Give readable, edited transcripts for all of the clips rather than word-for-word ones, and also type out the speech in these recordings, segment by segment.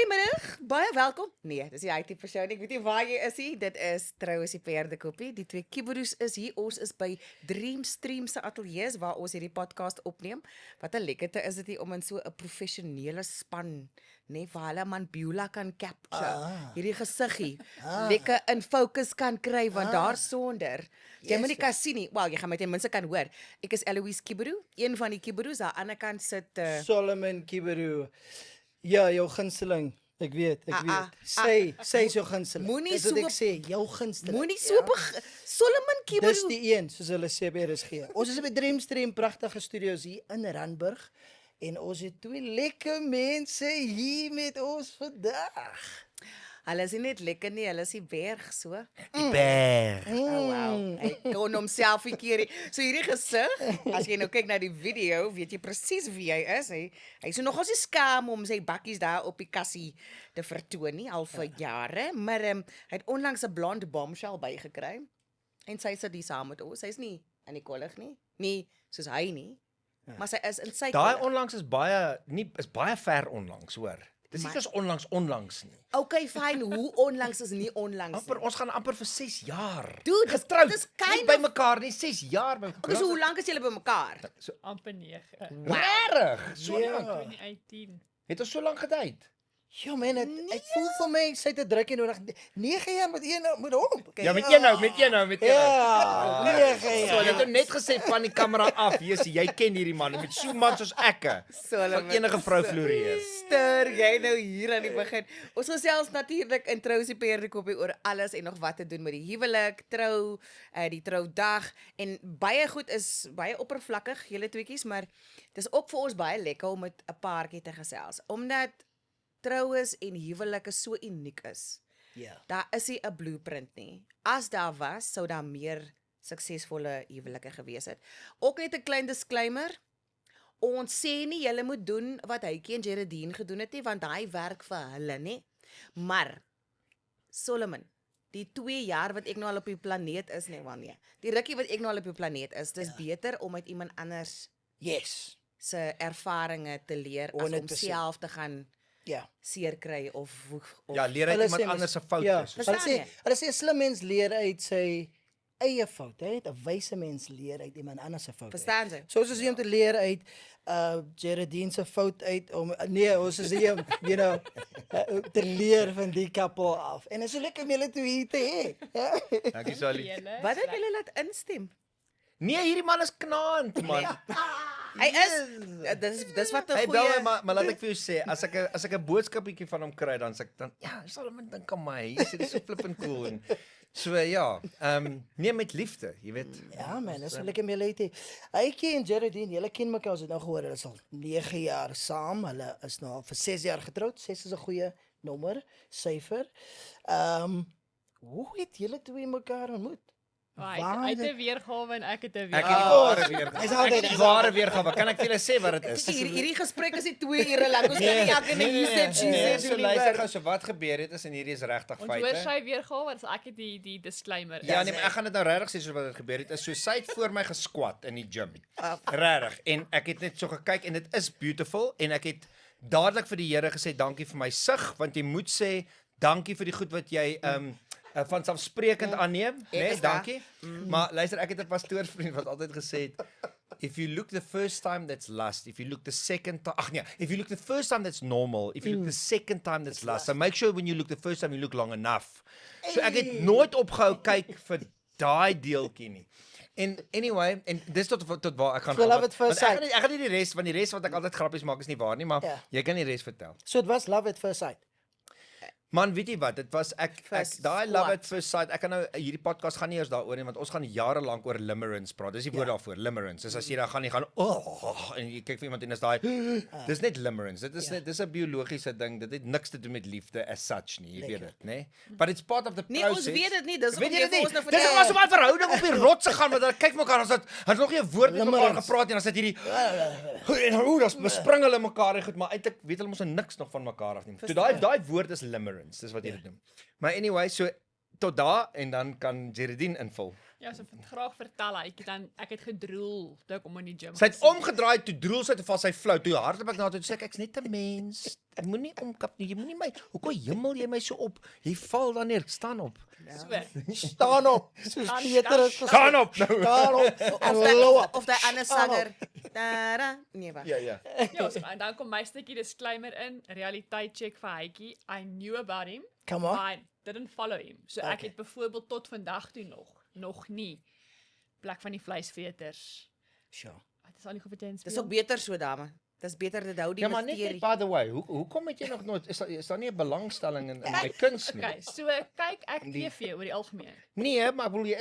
Goeiemiddag, baie welkom. Nee, dis die hy tipe persoon. Ek weet nie waar jy is nie. Dit is trouens die perdekoppie. Die twee kiboeroes is hier. Ons is by Dreamstream se ateljee waar ons hierdie podcast opneem. Wat 'n lekkerte is dit hier om in so 'n professionele span, nee, waar hulle Beulah kan capture. Hierdie gesiggie lekker in fokus kan kry want daar sonder jy moet nie kan sien nie. Wel, jy gaan my ten minste kan hoor. Ek is Eloise Kiberu, een van die kiboeroes. Aan die ander kant sit Solomon Kiberu. Ja, jou gunsteling. Ek weet. Sê is jou gunsteling. Moenie Dis wat so ek sê, jou gunsteling. moenie so Solomon Kiberu. Dis die een, soos hulle sê by RSG. Ons is by Dreamstream, pragtige studios hier in Randburg. En ons het twee lekker mense hier met ons vandag. Hulle is nie net lekker nie, hulle is die berg so. Die berg. Oh wow. Hy kon homself verkeer. So hierdie gesig, as jy nou kyk na die video, weet jy presies wie hy is. Hy is so nogals nie skaam om sy bakkies daar op die kassie te vertoon nie al vir jare, maar hy het onlangs 'n blonde bombshell bygekry. En sy sit hier saam met ons. Sy's nie in die kollig nie. Nie soos hy nie. Maar sy is in sy Daai kollig. onlangs is baie ver onlangs, hoor. Dis nie soos onlangs nie. Okay, fyn. Hoe onlangs is nie onlangs Amper nie. ons gaan amper vir 6 jaar. Dude, getroud. dis Nie kind by of mekaar nie, 6 jaar by Okay, so hoe lank is julle by mekaar? amper 9. Regtig? So Ja. lank. 2018. Het ons so lank gedate? Ja man, het voel vir my sy het 'n drukkie nodig. 9 jaar met een met hom. Okay. Ja, met een nou. Ja, 9 So, jaar. jy het hom net gesê van die kamera af. Jy ken hierdie man met so man soos ek. Solomon, Van enige vrou floreer. Ster, jy nou hier aan die begin. Ons gesels natuurlik in Trousie Perdekoppie oor alles en nog wat te doen met die huwelik, trou, die troudag en baie goed is baie oppervlakkig, julle tweeetjies, maar dis ook vir ons baie lekker om met 'n paartjie te gesels, omdat troues en huwelike so uniek is. Ja. Daar is nie 'n blueprint nie. As daar was, sou daar meer suksesvolle huwelike gewees het. Ook net 'n klein disclaimer. Ons sê nie julle moet doen wat Hytjie en Geraldine gedoen het nie, want daai werk vir hulle nie. Maar Solomon, die 2 jaar wat ek nou al op die planeet is, nee wanneer. Die rukkie wat ek nou al op die planeet is, dis beter om met iemand anders Yes. se ervarings te leer as om 100%. self te gaan Ja. seer kry of Ja, leer uit Hulle iemand sê anders se foute. Ja, soos- Verstaan jy? hulle sê 'n slim mens leer uit sy eie fout, hè? 'n wyse mens leer uit iemand anders se fout. Verstaan jy? Soos ons hier om te leer uit Geraldine se fout uit om ons is hier om te leer van die couple af. En dit is so lekker om julle twee hier te hê. Ja. Dankie Sally. Wat het julle laat instem? Nee, hierdie man is knaand, man. Hy is dis wat 'n Hy bel my, goeie maar laat ek vir jou sê, as ek 'n boodskapietjie van hom kry, dan sê ek dan ja, Solomon dink aan my. Hy sê dis so flippend cool en so ja, nee met liefde, jy weet. Ja man, dis so lekker om julle te hê. Hytjie en Geraldine, julle ken mekaar, ons het nou gehoor, hulle is al 9 jaar saam. Hulle is nou al vir 6 jaar getroud. 6 is 'n goeie nommer, syfer. Hoe het julle twee mekaar ontmoet? Hy het 'n weergawe en ek het 'n Ek weergawe. het die ware weergawe. Hy's altyd- Ek het die ware weergawe. Kan ek vir julle sê wat dit is? hierdie gesprek is nie 2 ure lank. Ons kan nie elke ding hier sê So doen nie. luister gou, so wat gebeur het is en hierdie is regtig Ons hoor feite. sy weergawe, so ek het die disclaimer. Ja, nee, maar ek gaan dit nou regtig sê so wat dit gebeur het. Is so sy het voor my gesquat in die gym. Regtig. En ek het net so gekyk en dit is beautiful en ek het dadelik vir die Here gesê dankie vir my sig want jy moet sê dankie vir die goed wat jy van selfsprekend aanneem, né? is daar. Dankie. Maar luister, ek het 'n pastoorvriend wat altyd gesê het if you look the first time that's lust, if you look the second time, if you look the first time that's normal, if you look the second time that's lust. So make sure when you look the first time you look long enough. So ek het nooit opgehou kyk vir daai deeltjie nie. En anyway, en dis tot waar ek gaan So love at first want sight. ek gaan nie die res van die res wat ek altyd grappies maak is nie waar nie, maar Ja. jy kan die res vertel. So it was love at first sight. Man, weet jy wat? Dit was ek First daai squat. love at first sight. Ek kan nou hierdie podcast gaan nie eers daaroor nie want ons gaan jare lank oor limerence praat. Dis die woord daarvoor, limerence. Dis as jy dan gaan en jy kyk vir iemand en is daai dis net limerence. Dit is net dis 'n biologiese ding. Dit het niks te doen met liefde as such nie, jy weet dit, né? But it's part of the Nee, process. ons weet dit nie. Dis Weet om jy dit vir nie? ons nou Dis vertel. was so 'n verhouding op die rotse gaan want hulle kyk mekaar ons het nog nie 'n woord met mekaar Limerence. gepraat nie. Dan sit hierdie en dan bespring hulle mekaar en goed, maar eintlik weet hulle mos niks nog van mekaar af nie. So daai woord is limerence, dis wat jy dit noem. Maar anyway, so tot daar en dan kan Geraldine invul. Ja, so graag vertel ek het gedroel toe ek om in die gym. Sy het gesien omgedraai toe droel sy te val sy flou. Toe hardloop ek na toe sê ek's net 'n mens. Ek moenie omkap nie. Jy moenie my. Hoekom hemel jy my so op? Jy val dan neer. Staan op. So, Staan op. Soos Peter is Staan op nou. Staan op. En low up. Of daai ander sanger. Tara, nee, wag. Ja, ja. ja, so, en dan kom my stukkie disclaimer in, realiteit check vir Hytjie. I knew about him, Come on. but I didn't follow him. So ek Okay. het byvoorbeeld tot vandag toe nog nie plek van die vleisveters. Sure. Dit is al nie goed vir Dis ook beter so, dame. Dis beter dit hou die Ja, maar net misterie. by the way, hoekom het jy nog nooit is daar nie 'n belangstelling in my kuns nie? Okay, so kyk ek TV oor die algemeen. Nee, maar ek bedoel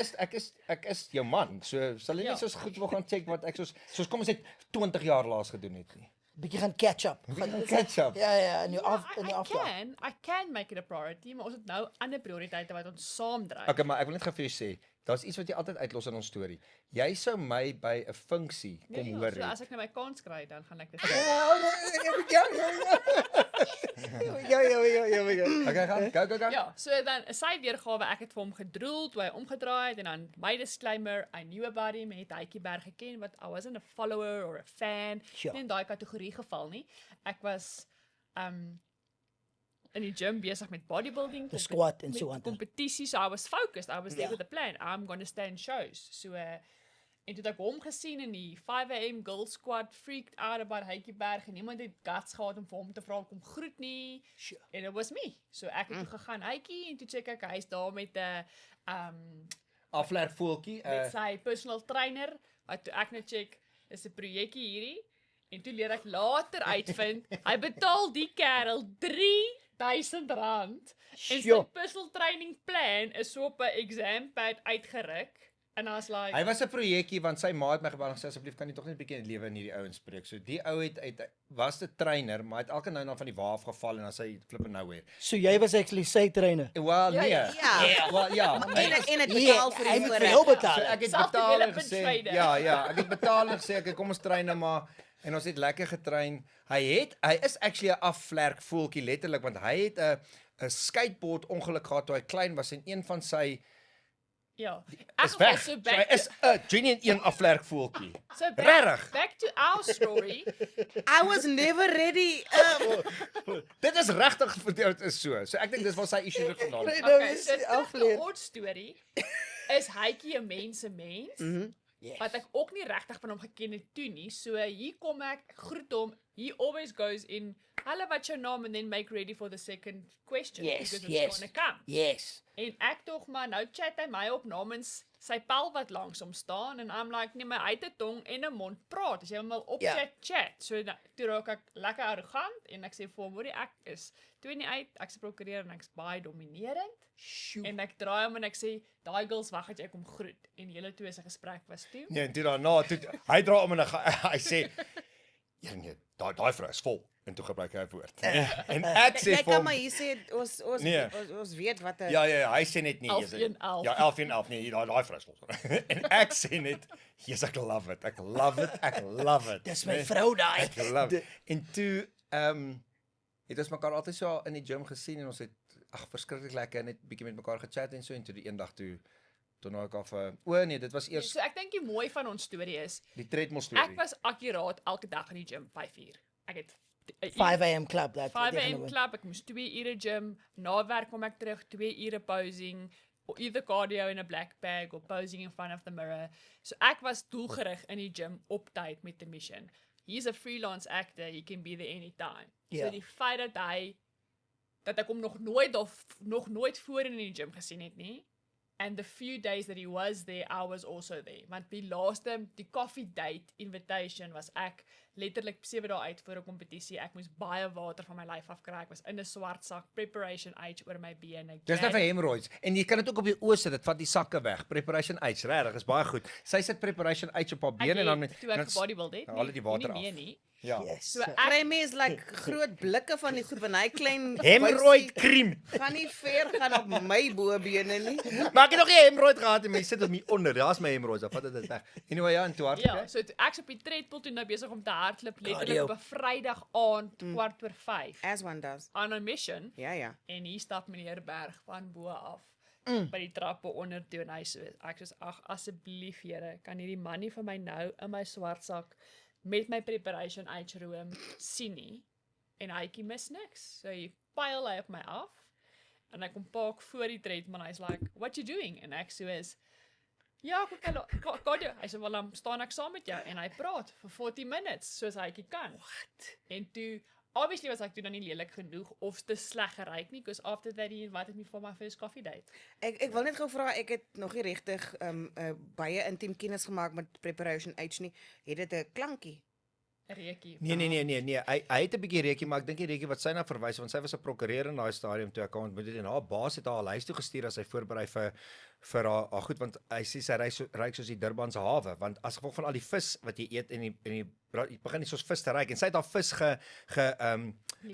ek is jou man. So sal jy Ja. nie soos goed wil gaan check wat ek soos kom ons het 20 jaar laas gedoen het nie. Bietjie gaan catch up. Catch up. Ja, in jou I can make it a priority, maar ons het nou ander prioriteite wat ons saam dryf. Okay, maar ek wil net gou vir jou sê, daar's iets wat jy altyd uitlos in ons storie. Jy sou my by 'n funksie kom Nee, hoor. so as ek nou my kans kry, dan gaan ek dit Okay, gaan. Go. Ja, so dan sy weergawe, ek het vir hom gedroel toe hy omgedraai het en dan my disclaimer, I knew about him, het Hytjie Berg geken, but I wasn't a follower or a fan. Sure. Nie in daai kategorie geval nie. Ek was in die gym besig met bodybuilding, The squat en met so aan. kompetisie, so I was focused. I was there Ja. with a plan. I'm going to stand shows. So en toe het ek hom gesien in die 5 AM Girl Squad, freaked out about Hytjie Berg en niemand het guts gehad om vir hom te vra kom groet nie. Sure. En it was me. So ek het toe gegaan Hytjie en toe check ek hy's daar met 'n Aflerk voeltjie. met sy personal trainer. Wat toe ek net check is 'n projekkie hierdie en toe leer ek later uitvind hy betaal die kerel R3000 en sy Sjoe. personal training plan is so op 'n exam pad uitgeruk en I was like Hy was 'n projekkie want sy ma het my gebel en gesê asseblief kan jy tog net 'n bietjie in die lewe in hierdie ouens spreek. So die ou was 'n trainer, maar hy het elke nou en dan van die wa af geval en dan sy flip nou weer. So jy was actually sy trainer. Wel Ja, nee. ja. Wel ja. En dit Nee, betaal vir hy die moet vir voorreg. jou So betaal. ek het betaal en Self-development gesê tweede. ja, ek het betaal en gesê ek kom ons train nou maar en ons het lekker getrein. Hy is actually 'n afvlerk voeltjie letterlik want hy het 'n skateboard ongeluk gehad toe hy klein was en een van sy ja. is weg. So So back hy is 'n genuine een afvlerk voeltjie. So Regtig? back to our story. I was never ready. Dit is regtig vir jou is so. So ek dink dis waar sy issue dit vandaan kom. Nou Okay, is so die terug na afleer. ons storie is Hytjie 'n mens. Yes. Wat ek ook nie regtig van hom geken het toe nie. So hier kom ek groet hom. He always goes in, "Hello, what's your name?" and then make ready for the second question Yes, because yes. it's gonna come. Yes. En ek tog maar nou chat hy my op namens sy pel wat langs hom staan en I'm like nee, my uit 'n tong en 'n mond praat. As jy hom wil op Ja. chat. So toe raak ek lekker arrogant en ek sê vir hom, "Hoorie, ek is 2 nie uit. Ek's 'n prokureur en ek's baie dominerend." Sjoe. En ek draai hom en ek sê, "Daai girls wag dat jy kom groet." En julle twee se gesprek was toe. Nee, en toe daarna toe hy dra om en hy sê ja nee, daai vrou is vol en toe gebruik hy 'n woord. En ek sê Jy vir kan hom maar hier sê ons Nee. ons weet wat 'n ja, hy sê net nee. 11-1-11. Ja, 11-1-11 nee, daai vrou is vol. En ek sê net, "Yes, ek love it. Ek love it." Dis my vrou daai. Ek love it. En toe het ons mekaar altyd so in die gym gesien en ons het verskriklik lekker net bietjie met mekaar gechat en so en toe die eendag toe nou ek af nee, dit was eers So ek dink die mooi van ons storie is, die treadmill storie. ek was akkuraat elke dag in die gym 5:00. Ek het 5 AM club dat 5 AM klap, ek moes 2 ure gym, na werk kom ek terug 2 ure posing, or either cardio in 'n black bag or posing in front of the mirror. So ek was doelgerig in die gym op tyd met 'n mission. He's a freelance actor, he can be there anytime. Ja. So die feit dat ek hom nog nooit voor in die gym gesien het nie. And the few days that he was there, I was also there. Want die coffee date invitation was ek letterlik 7 dae uit voor 'n kompetisie. Ek moes baie water van my lyf afkry. Ek was in 'n swart sak, preparation H oor my bene. Dis net vir hemorrhoids en jy kan dit ook op die oë sit, dit vat die sakke weg. Preparation H, regtig, is baie goed. Sy sit preparation H op haar bene en dan met toe ek bodybuild het. haal dit die water nie af. nie. Ja. Yes. So kry mens like groot blikke van die goed van hy klein Hemorrhoid cream. gaan nie ver gaan op my bobene nie. Maar ek het nog nie hemorrhoid gehad en my sit hom hier onder. Daar's my hemorrhoids, dan vat dit weg. Anyway, ja, en toe hardloop Ja, jy. so toe ek's op die treadmill toe nou besig om te hardloop letterlik Cardio. op 'n Vrydag aand 4:45 As one does. on a mission Ja. en hier stap meneer Berg van bo af. by die trappe onder toe en hy so, ek soos, ag asseblief Here, kan hierdie man nie vir my nou in my swart sak met my preparation uitroom sien nie. En hytjie mis niks. So hy pyl hy op my af en ek kom park voor die tredman, hy's like, what you doing? En ek so is, ja, kan jy? Hy sê, wel, dan staan ek saam met jou en hy praat vir 40 minutes, soos hytjie kan. What? En toe, obviously was ek toe dan nie lelik genoeg of te sleg geryk nie, because after that he invited me for my first coffee date. Ek wil net gou vra, ek het nog nie regtig baie intiem kennis gemaak met Preparation H nie. Het dit 'n klankie? 'n Reekie. Nee. Hy het 'n bietjie reekie, maar ek dink die reekie wat sy na verwys, want sy was 'n prokureur in daai stadium toe ek haar ontmoet het en haar baas het haar huis toe gestuur as sy voorberei vir haar goed, want hy sê sy ryk soos die Durbanse hawe, want as gevolg van al die vis wat jy eet en jy begin nie soos vis te ryk en sy het haar vis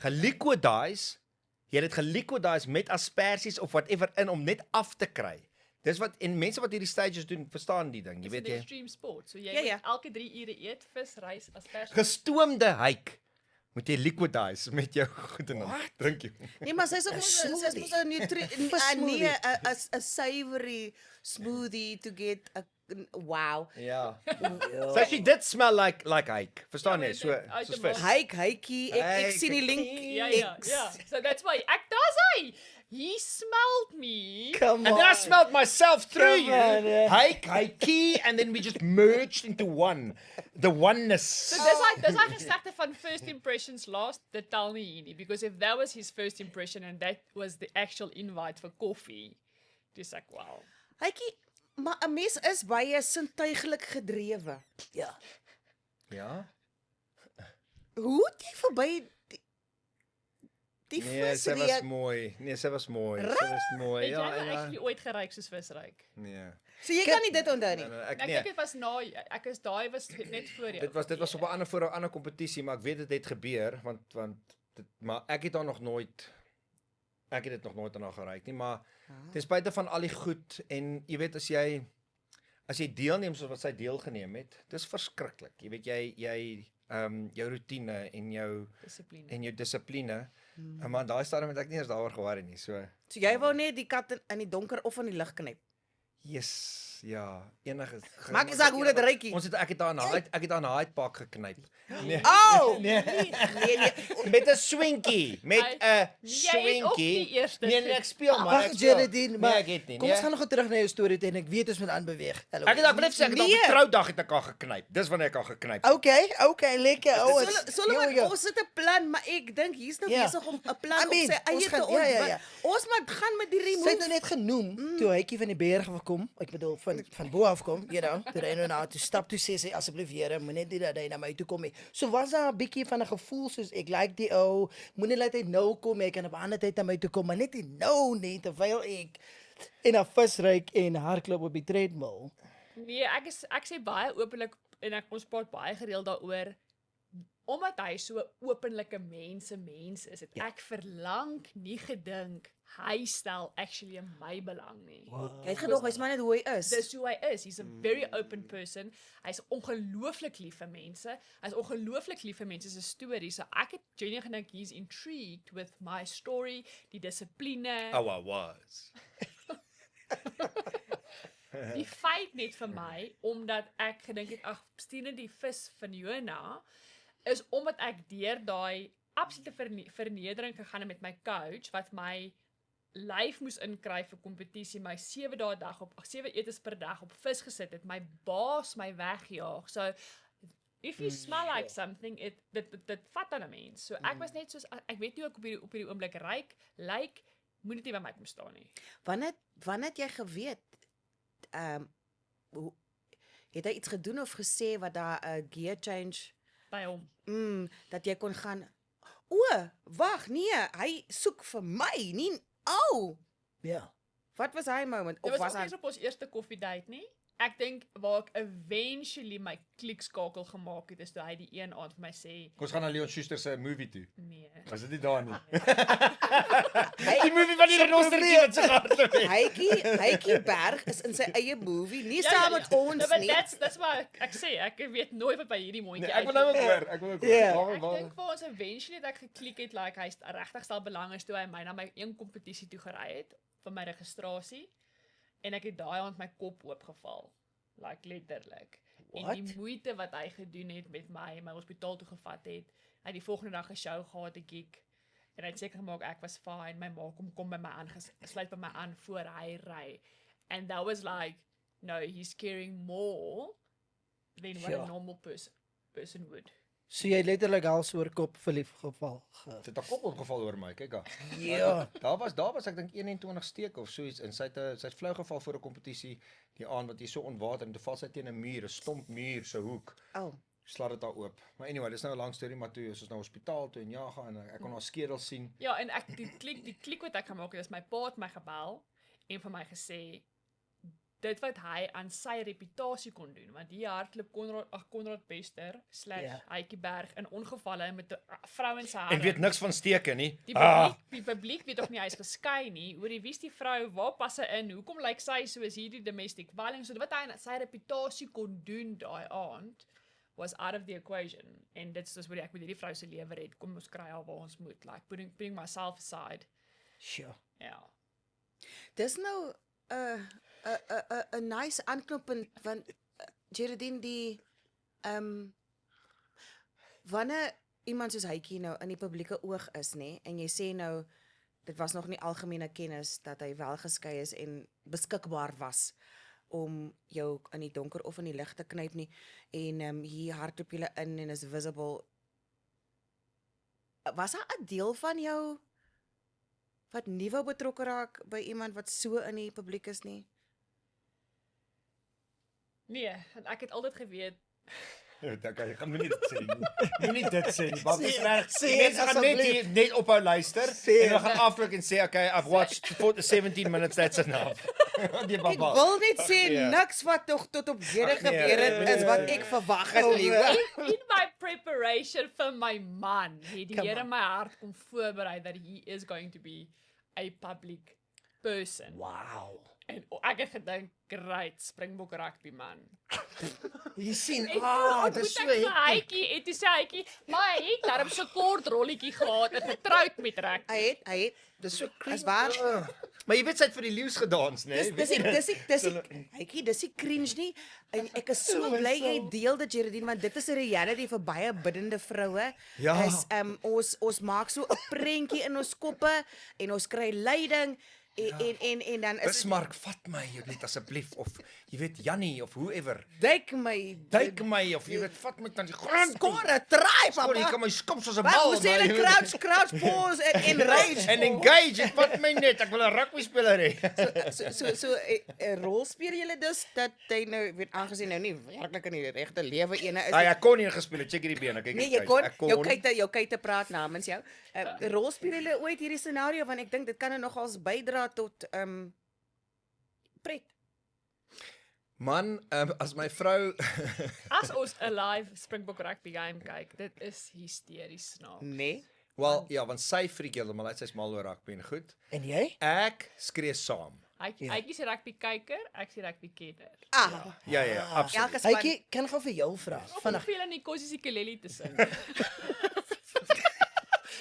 geliquidise. Jy het dit geliquidise met asperges of whatever in om net af te kry. Dis wat en mense wat hierdie stages doen, verstaan die ding, jy weet jy. Extreme sport. So jy Ja, ja. moet elke 3 ure eet, vis, rys, asperges. Gestoomde hake moet jy liquidize met jou goed en dan drink jy. Nee, maar sy's ook smoothie. sy's 'n smoothie. 'n savory smoothie to get a wow. Ja. So she did smell like hake. Verstaan jy? So uit soos die vis. mond. Hytjie, ek sien die link. Ja. So that's why daar's hy. He smelled me. Come And then I on. smelled myself through Come on, you. yeah. Hake, and then we just merged into one. The oneness. So dis hy gesegde van first impressions last, dit tel nie hier nie, because if that was his first impression and that was the actual invite for coffee, dis ek wow. Hytjie, maar 'n mens is baie sintuiglik gedrewe. Ja. Ja. Hoe het jy verby die Nee, vis sy was reuk? mooi. Nee, sy was mooi. Sy was mooi. Het jy Ja, nou ja. actually ooit geryk soos visryk? Nee. So jy kan nie dit onthou nie. Nee, Ek dink dit was na daai was net voor jou. Dit was op 'n ander kompetisie, maar ek weet dit het gebeur want maar ek het daar nog nooit dit nog nooit daarna geryk nie, maar ten spyte van al die goed en jy weet as jy deelneem soos wat sy deelgeneem het, dis verskriklik. Jy weet jy jou rotine en jou dissipline. Maar daai stadium het ek nie eens daaroor gewaarig nie. So So jy wou net die kat in die donker of in die lig knip. yes, ja, enige Maak nie saak hoe dit ruikie. Ek het haar 'n Hyde Park geknyp. Nee. Oh! Nee. Nee. Met 'n swinkie, met 'n Jy het ook swinkie. die eerste Nee, ek speel maar. Ag Jaredine, maar nee, ek het nie. kom Nee. ons gaan nog terug na jou storie toe en ek weet ons moet aanbeweeg. Hallo. Ek bly sê ek het op Nee. die troudag het ek haar geknyp. Dis wanneer ek haar geknyp. Okay, lekker. Solomon, ons het 'n plan, maar ek dink hier's nou Ja. besig om 'n plan I op mean, sy eie ons te gaan- ontwikkel. ja. Ons moet gaan met die Sy het remove. nou net genoem toe hytjie van die berg af kom. Ek bedoel van bo af kom, you know. Toe hy nou na toe stap toe sê sy asseblief Here, moenie dit dat hy na my toe kom nie. So was daar 'n bietjie van 'n gevoel soos ek like die ou, moenie laat hy nou kom, hy kan op 'n ander tyd na my toe kom, maar net nie nou nie terwyl ek en 'n visryk en hardloop op die treadmill. Nee, ek sê baie openlik en ons praat baie gereeld daaroor omdat hy so 'n openlike mens is, het ek verlang nie gedink hy stel actually in my belang nie. Jy het gedog hy's maar net hoe hy is. Dis hoe hy is. He's a very open person. Hy's ongelooflik lief vir mense. Hy's ongelooflik lief vir mense se stories. So ek het genuinely gedink he's intrigued with my story, die dissipline. Oh, I was. Die feit net vir my, omdat ek gedink het, ag, stuur net die vis van Jona, is omdat ek deur daai absolute vernedering gegaan het met my coach, wat my lyf moes inkry vir kompetisie, my 7 etes per dag op vis gesit het, my baas my wegjaag. So if you smell like something, dit vat aan 'n mens. So ek was net soos, ek weet nie hoe ek op hierdie oomblik lyk, moet dit nie by my kom staan nie. Wanneer het jy geweet hoe het hy iets gedoen of gesê wat daar 'n gear change By hom. dat jy kon gaan, wag, nee, hy soek vir my, nie, Ja. wat was hy moment? Dit Of was was ook hy, eers op ons eerste koffiedate nie. Ek dink waar ek eventually my klikskakel gemaak het, is toe hy die een aand vir my sê, Ons gaan na Leon Schuster se movie toe. nee. Was dit nie daar nie? hy, Die movie van die renostertjie wat so hardloop. Hytjie Berg is in sy eie movie, nie saam met ons No, but nie. that's why ek sê, ek weet nooit wat by hierdie mondjie Nee, ek wil nou ook hoor. Ek wil ook Ja. hoor. Ek dink vir ons eventually het ek geklik het, like hy regtig stel belang is toe hy my na my een kompetisie toe gery het, vir my registrasie en ek het daai aand my kop oopgeval. Like letterlik. En die What? moeite wat hy gedoen het met my hospitaal toe gevat het. Hy het die volgende dag 'n show gehad, 'n gig. En hy het seker gemaak ek was fine. My ma kom by my aan, sluit by my aan voor hy ry. And that was like, no, he's caring more than what Ja. a normal person would. So jy letterlik hals oor kop verlief geval. Dit het 'n koppel geval oor my, kyk daar. Ja. Daar was ek dink 21 steke of so iets en sy het flou geval voor 'n kompetisie die aand wat hy so ontwater en toe val sy teen 'n muur, 'n stomp muur se hoek. Oh. Slaat dit daar oop. Maar anyway, dis nou 'n lang storie, maar toe is ons nou hospitaal toe en ja gaan en ek kon haar skedel sien. Ja, en ek die klik wat ek gemaak het, is my pa het my gebel en vir my gesê dit wat hy aan sy reputasie kon doen, want hier hardloop Konrad Bester Ja. / Heitjie Berg in ongevalle met 'n vrou in sy En weet niks van steke nie. Die publiek weet tog nie hy's geskei nie. Oor die wie's die vrou, waar pas sy in? Hoekom lyk sy soos hierdie domestic violence? So wat hy aan sy reputasie kon doen daai aand was out of the equation. En dit is dus wat ek met hierdie vrou se lewe red. Kom ons kry haar waar ons moet. Like putting myself aside. Sure. Ja. Dis nou 'n nice aanknoppunt want Geraldine die wanneer iemand soos Heitjie nou in die publieke oog is nê en jy sê nou dit was nog nie algemene kennis dat hy wel geskei is en beskikbaar was om jou in die donker of in die lig te knyp nie en hier hardloop julle in en is visible. Was daar 'n deel van jou wat nie wou betrokke raak by iemand wat so in die publiek is nie? Nee, en ek het altyd geweet Okay, gaan moenie dit sê nie. Moenie dit sê nie. Want dit is reg. Sê Die mense gaan asseblief. net ophou luister Sê en hulle gaan afdruk en sê okay, I've watched for 17 minutes, that's enough. Die Ek baba. wil net sê nee. niks wat tot op hede Ag, nee, gebeur het nee, is wat nee. ek verwag het liewe. in my preparation vir my man, het die Come Here on. my hart kom voorberei that he is going to be a public person. Wow. En ek het gedink, great, Springbok rugby man. Jy sien, dis so Heitjie, en toe sê Heitjie, maar hy het daarom so kort rolletjie gehad en getroud met rugby. Hy het Dis so is waar. Maar jy weet sy het vir die leeu's gedans, né? Hytjie, dis nie cringe nie. En ek is so bly jy deel dit Geraldine want dit is 'n reality vir baie biddende vroue. Ja. Is ons maak so 'n prentjie in ons koppe en ons kry leiding en dan is Bismarck, vat my net asseblief of jy weet Jannie of whoever. duik my Duik my of jy weet vat my dan die grond. skore try Skor, jy papa. kan my skop soos 'n Wat bal. moet jy maar net jy- crouch pause en rage. En engage, en vat my net. Ek wil 'n rugby speler hê. So 'n rol speel julle dus dat hy nou weet aangesien nou nie werklik in die regte lewe ene is. Ah, ek kon nie gespeel het. Check hierdie bene. Kyk Nee, hier, jy kon ek jou kuite praat namens jou. Rol speel julle ooit hierdie scenario want ek dink dit kan nogals bydra tot pret. Man, as my vrou As ons 'n live Springbok rugby game kyk, dit is hysteries snaaks. Nee. wel, ja, want sy freak heeltemal uit, sy's mal oor rugby en goed. En jy? Ek skree saam. Hytjie se rugby kyker, ek se rugby kenner. Ja, absoluut. Elke span. Hytjie, kan gou vir jou vra. Vinnig. Hoeveel in die kossie se keleli te sing.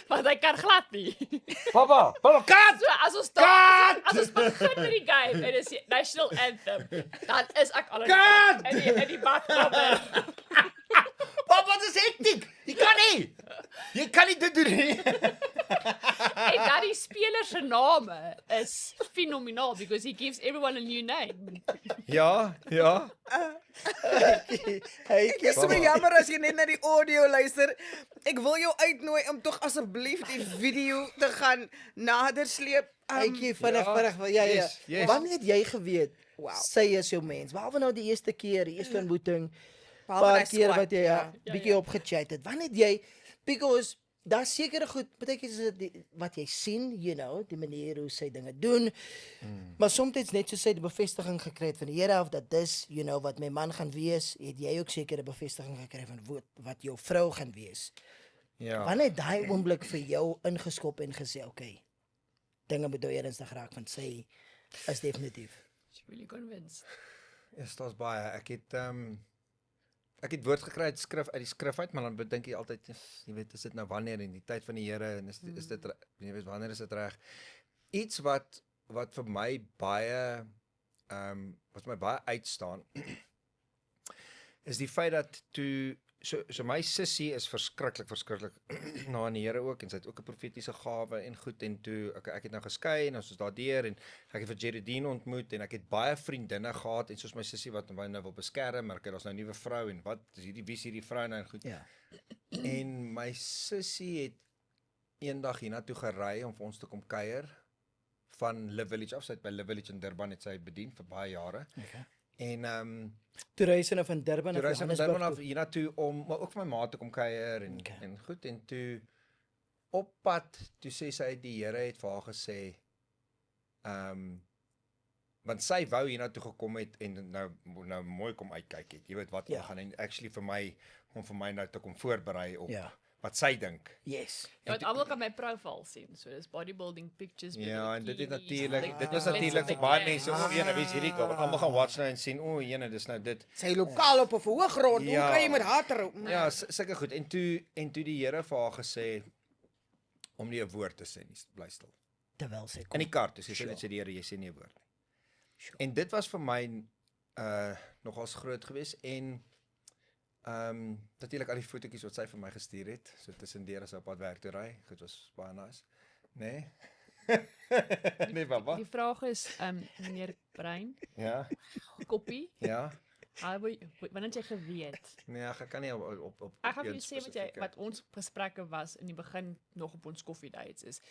Want hy kan glad nie. Papa, kat! So as ons Kat! as ons begin met die game en dis die national anthem, dan is ek al Kat! in die badkamer. Papa, dit is hektiek. Jy kan nie. Jy kan nie dit doen nie. En dat die speler se name is fenomenaal because he gives everyone a new name. Ja. Hytjie, Dis so jammer as jy net na die audio luister. Ek wil jou uitnooi om tog asseblief die video te gaan nader sleep. Hytjie, vinnig. Ja. Yes. Wanneer het jy geweet Wow. sy is jou mens? Behalwe nou die eerste keer, die eerste ontmoeting, Behalwe paar daai keer squat, wat jy ja. bietjie opgechat het. Wanneer het jy because daar sekere goed, baie keer is dit wat jy sien, you know, die manier hoe sy dinge doen. Maar soms net soos sy die bevestiging gekry het van die Here of dat dis, you know, wat my man gaan wees, het jy ook sekere bevestiging gekry van wat jou vrou gaan wees. Ja. Wanneer het daai oomblik vir jou ingeskop en gesê, okay, dinge moet nou ernstig raak want sy is definitief. She's really convinced. Is daar's baie. Ek het woord gekry uit die skrif uit, maar dan bedink jy altyd, jy weet, is dit nou wanneer in die tyd van die Here en is dit jy weet wanneer is dit reg? Iets wat wat vir my baie wat my baie uitstaan is die feit dat toe so my sussie is verskriklik na in die Here ook en sy het ook 'n profetiese gawe en goed en toe ek het nou geskei en ons is daardeur en ek het vir Geraldine ontmoet en ek het baie vriendinne gehad en soos my sussie wat my nou wil beskerm, maar daar's nou 'n nuwe vrou en wat is hierdie vrou nou en goed. Ja. En my sussie het eendag hiernatoe gery om vir ons te kom kuier van Live Village af. Sy het by Live Village in Durban het sy bedien vir baie jare. Okay. En Toe reis hulle van Durban toe na reis sy van Johannesburg. Durban af hiernatoe om maar ook vir my ma te kom kuier en Okay. en goed en toe op pad toe sê sy die Here het vir haar gesê want sy wou hiernatoe gekom het en nou mooi kom uitkyk het. Jy weet wat Ja. gaan en actually vir my nou te kom voorberei op Ja. wat sy dink. Yes. Ja, want almal kan my profiel sien. So dis bodybuilding pictures. Ja, en dit het bikinis, natuurlik, dit was let's natuurlik big vir baie man. mense, o, jene, wie is hierdie kop? Almal gaan watch nou en sien, o, jene, dis nou dit. Sy loop kaal op 'n verhooggrond. Hoe Ja. kan jy met haar trou? Ja, sulke goed. En toe die Here vir haar gesê om nie 'n woord te sê nie, bly stil. Terwyl sy In kom. die kar, toe sê sy Sure. net sê die Here, jy sê nie 'n woord nie. Sure. En dit was vir my nogals groot geweest en natuurlik al die fotootjies wat sy vir my gestuur het, so tussendeur as sy op pad werk toe ry. Dit was baie nice. Nee. Nee, baba. Die vraag is meneer Brein, Ja. koppie, Ja. wanneer het jy geweet? Nee, ek kan nie op Ek gaan vir een jou sê wat spesifieke- wat ons gesprekke was in die begin nog op ons coffee dates is.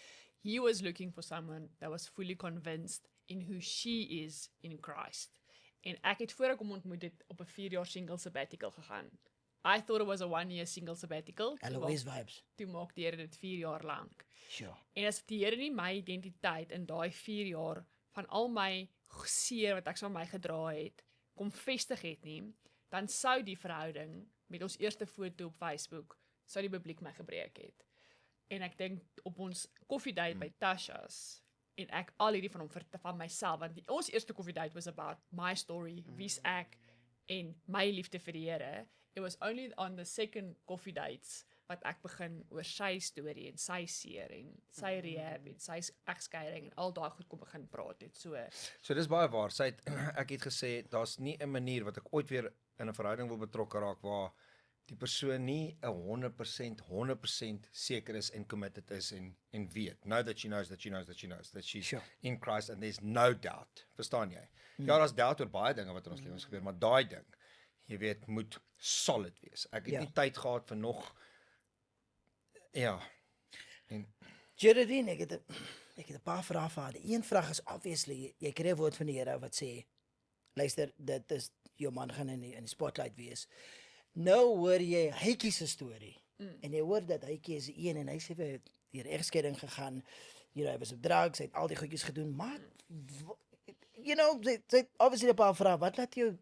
He was looking for someone that was fully convinced in who she is in Christ. En ek het voor ek hom ontmoet het op 'n 4-jaar single sabbatical gegaan. I thought it was a 1-year single sabbatical. Eloise vibes. Toe maak die Here dit 4 jaar lank. Sure. En as die Here nie my identiteit in daai 4 jaar van al my seer wat ek saam met my gedra het, kom vestig het nie, dan sou die verhouding met ons eerste foto op Facebook sou die publiek my gebreek het. En ek dink op ons koffiedate by Tasha's en ek al hierdie van hom van myself want ons eerste koffiedate was about my story, wie's ek en my liefde vir die Here. It was only on the second coffee dates wat ek begin oor sy storie en sy seer en sy rehab en sy egskeiding en al daai goed kom begin praat het. So dis baie waar. Sy het ek het gesê daar's nie 'n manier wat ek ooit weer in 'n verhouding wil betrokke raak waar die persoon nie 100% seker is en committed is en weet. Know that she knows that she's Sure. in Christ and there's no doubt. Verstaan jy? Ja, daar's doubt oor baie dinge wat in ons lewens gebeur, maar daai ding, jy weet, moet solid wees. Ek het Ja. nie tyd gehad vir nog ja. En Geraldine, ek het 'n paar vrae vir haar. Die een vraag is obviously, jy kry 'n woord van die Here wat sê, luister, dit is jou man gaan in die spotlight wees. Nou hoor jy Hytjie se storie. En jy hoor dat Hytjie is een en hy sê hy het deur egskeiding gegaan. Hy was op drugs, hy het al die goedjies gedoen, maar sy het obviously 'n paar vrae. Wat laat jou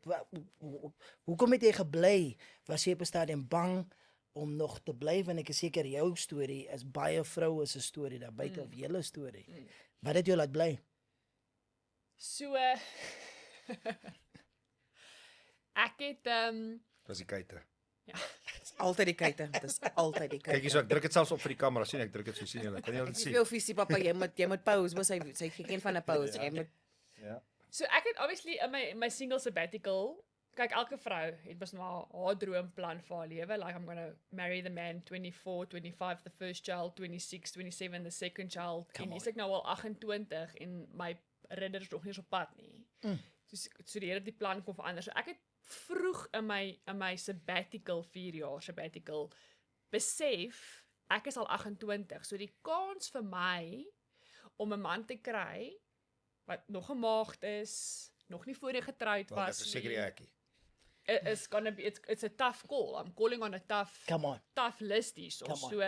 hoekom het jy gebly? Was jy op 'n stadium bang om nog te bly want ek is seker jou storie is baie vroue se storie daar buite of julle storie. Wat het jou laat bly? So ek het dis die kuite. Dis altyd die kuite. Dis altyd die Kyk kuite. hierso, ek druk dit selfs op vir die kamera. Sien ek druk dit so sien julle. Kan jy dit Jy sien? veel visie pappa, jy moet pause, mos sy geken van 'n pause. Jy moet Ja. So ek het obviously in my single sabbatical, kyk elke vrou het mos nou haar droomplan vir haar lewe, like I'm going to marry the man 24, 25 the first child, 26, 27 the second child. En is ek nou al 28 en my ridder is nog nie eens op pad nie. So die Here het die plan kon verander. So ek het vroeg in my sabbatical 4 jaar sabbatical besef ek is al 28. So die kans vir my om 'n man te kry wat nog gemaagd is, nog nie voorheen getroud Want ek was verseker nie, ekkie. is gonna be it's a tough call. I'm calling on a Come on. tough list hierso. Come on. So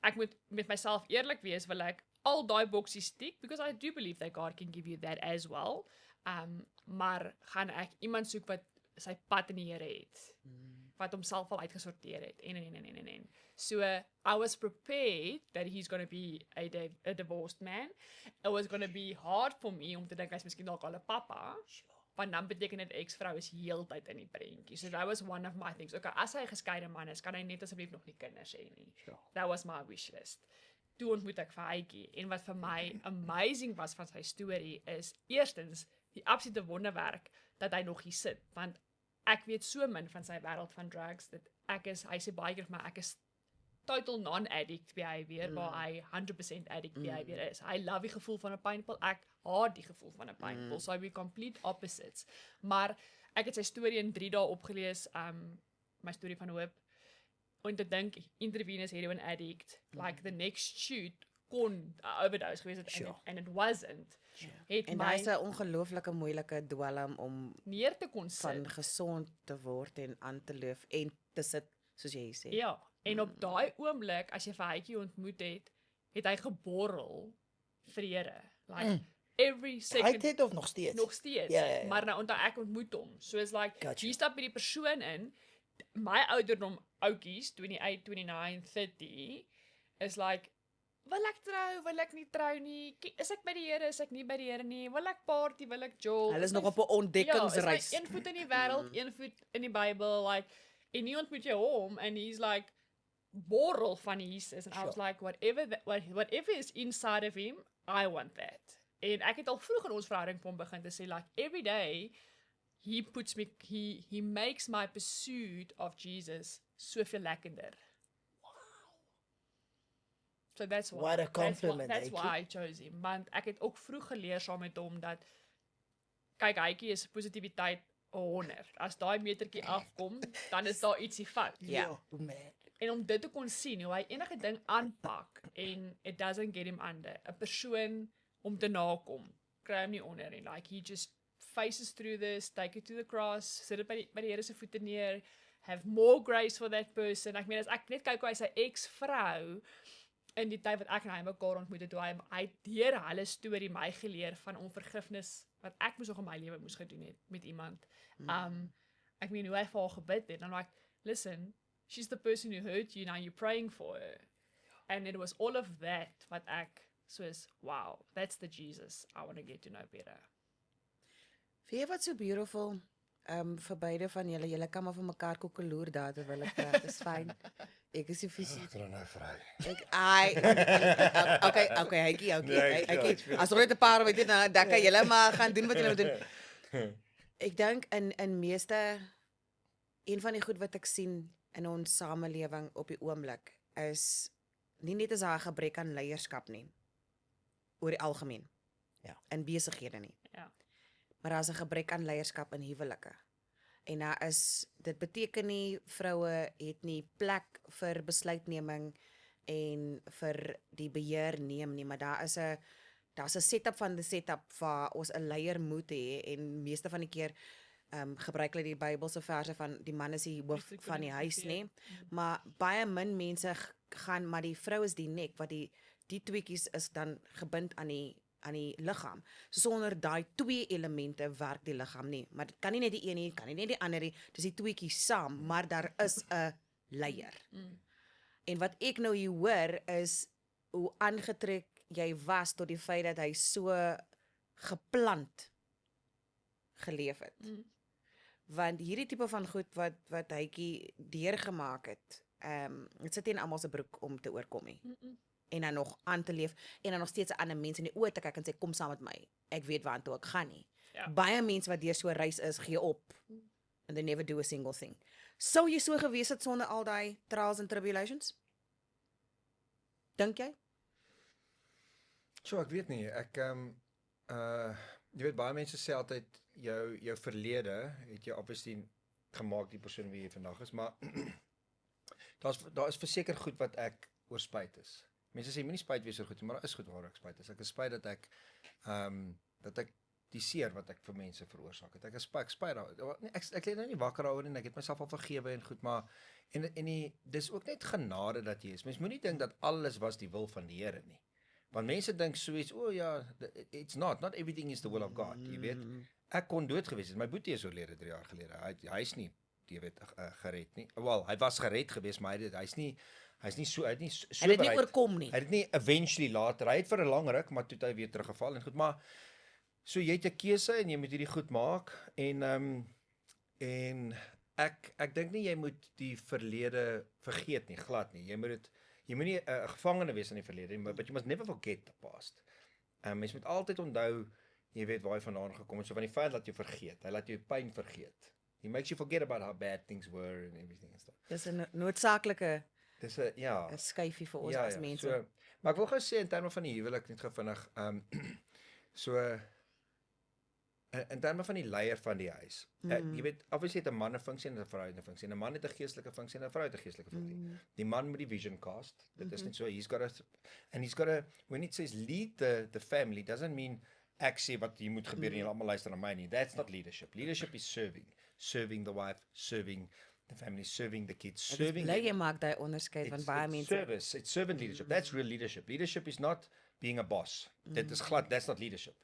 ek moet met myself eerlik wees, wil ek al daai boksies tik because I do believe that God can give you that as well. Maar gaan ek iemand soek wat sy pad in die Here het. Wat homself al uitgesorteer het en. So I was prepared that he's going to be a divorced man. It was going to be hard for me om te dink hy's miskien dalk al 'n pappa. Want dan beteken dit ex-vrou is heeltyd in die prentjie. So that was one of my things. Okay, as hy 'n geskeide man is, kan hy net asseblief nog nie kinders hê nie. Sure. That was my wish list. toe ontmoet ek vir Hytjie. En wat vir my amazing was van sy storie is eerstens die absolute wonderwerk dat hy nog hier sit, want ek weet so min van sy wêreld van drugs dat hy sê baie keer vir my ek is total non-addict behavior, waar hy 100% addict behavior is. Hy love die gevoel van 'n pineapple, ek haat die gevoel van 'n pineapple, so we're complete opposites. Maar ek het sy storie in 3 dae opgelees, my storie van hoop, en te dink, intravenous heroin addict, like the next shoot, kon 'n overdose gewees het, and it wasn't. Het En my hy's 'n ongelooflike moeilike dwelm om neer te kon sit. van gesond te word en aan te leef en te sit, soos jy sê. Ja, en op daai oomblik, as jy vir Hytjie ontmoet het hy geborrel vir die Here. Like, every Hy second, het of nog steeds. nog steeds. Ja. Maar nou onthou ek ontmoet hom. So is like, Gotcha. hier stap by die persoon in, my ouderdom oukies, 28, 29, 30, is like, wil ek trou, wil ek nie trou nie, is ek by die Here, is ek nie by die Here nie, wil ek party, wil ek jol. Hulle is nog op 'n ontdekkingsreis. Ja, is my een voet in die wêreld, een voet in die Bybel, like, en nie ontmoet jy hom, and he's like, borrel van Jesus, and I was like, whatever is inside of him, I want that. En ek het al vroeg in ons verhouding vir hom begin te sê, like, every day, he makes my pursuit of Jesus soveel lekkerder. So that's why. What a compliment, That's Hytjie. why I chose him. Want ek het ook vroeg geleer saam met hom dat, kyk, Hytjie is positiwiteit 100. As daai metertjie afkom, dan is daar ietsie fout. Ja. Man. En om dit te kon sien, hoe hy enige ding aanpak, en it doesn't get him under. 'n Persoon om te nakom, kry hom nie onder nie. Like, he just faces through this, take it to the cross, sit dit by die Here se voete neer, have more grace for that person. Ek meen, as ek net kyk hoe hy sy ex-vrou, in die tyd wat ek en hy mekaar ontmoet het, toe hy deur hulle storie my geleer van onvergifnis, wat ek moes nog in my lewe moes gedoen het, met iemand. Ek meen, hoe hy vir haar gebid het, en like, listen, she's the person who hurt you, now you're praying for her. And it was all of that, wat ek, soos, wow, that's the Jesus I want to get to know better. Weet jy wat so beautiful? Vir beide van julle kan maar vir mekaar koekeloer daar terwyl ek praat, dis fyn. Ek is so fisies. Ek kan nou vry. Okay, Hytjie. Nee, As er net 'n paar weet dan kan julle maar gaan doen wat julle moet doen. Ek dink in meeste een van die goed wat ek sien in ons samelewing op die oomblik is nie net as daar 'n gebrek aan leierskap nie oor die algemeen. Ja. In besighede nie. Ja. Maar daar's 'n gebrek aan leierskap in huwelike. En dit beteken nie vroue het nie plek vir besluitneming en vir die beheer neem nie, maar daar's 'n setup van die setup waar ons 'n leier moet hê, en meeste van die keer gebruik hulle die Bybelse verse van die man is die hoof van die huis, nê. Maar baie min mense gaan, maar die vrou is die nek, wat die tweetjies is dan gebind aan die liggaam. So sonder daai twee elemente werk die liggaam nie. Maar dit kan nie net die een nie, kan nie net die ander nie. Dis die tweetjies saam, maar daar is 'n leier. En wat ek nou hier hoor is hoe aangetrek jy was tot die feit dat hy so geplant geleef het. Want hierdie tipe van goed wat Hytjie deurgemaak het, dit sit nie in almal se broek om te oorkom nie. En dan nog aan te leef, en dan nog steeds 'n ander mens in die oë te kyk en sê, kom saam met my, ek weet waartoe ek gaan nie. Ja. Baie mense wat deur so 'n reis is, gee op, and they never do a single thing. Sou jy so gewees het sonder al daai trials and tribulations? Dink jy? So, ek weet nie, jy weet, baie mense sê altyd, jou verlede het jou obviously gemaak die persoon wie jy vandag is, maar daar is verseker goed wat ek oor spyt is. Mense sê, moenie spyt wees oor goed, maar daar is goed waar ek spyt is. Ek is spyt dat ek die seer wat ek vir mense veroorsaak het. Ek spyt daar. Ek lê nou nie wakker daaroor en ek het myself al vergewe en goed, maar dis ook net genade dat jy is. Mens moenie dink dat alles was die wil van die Here nie. Want mense dink soos, it's not everything is the will of God, jy weet. Ek kon dood gewees het. My boetie is oorlede 3 jaar gelede. Hy is nie, jy weet, gered nie. Wel, hy was gered gewees, maar hy het nie so Hy het dit nie oorkom nie. Hy het nie eventually later. Hy het vir 'n lang ruk, maar toe het hy weer teruggeval en goed, maar so jy het 'n keuse en jy moet hierdie goed maak en ek dink nie jy moet die verlede vergeet nie, glad nie. Jy jy moenie 'n gevangene wees in die verlede nie, but you must never forget the past. Mens moet altyd onthou, jy weet waar jy vandaan gekom het, so van die feit dat jy vergeet, hy laat jou pyn vergeet. He makes you forget about how bad things were and everything and stuff. Dis 'n noodsaaklike Dis 'n ja. 'n skuifie vir ons Ja, as ja, mense. so, maar ek wil gou sê in terme van die huwelik net gou vinnig, so in terme van die leier van die huis. Jy weet, obviously het 'n man 'n funksie en 'n vrou 'n funksie. 'n Man het 'n geestelike funksie en 'n vrou het 'n geestelike funksie. Die man met die vision cast, dit is net so, he's got a when it says lead the family doesn't mean ek sê wat hier moet gebeur en julle almal luister na my nie. That's not leadership. Leadership is serving the wife, serving the family, serving the kids, serving Bly jy maak daai onderskeid van baie mense. service, it's servant leadership. That's real leadership. Leadership is not being a boss. Dit is glad, that's not leadership.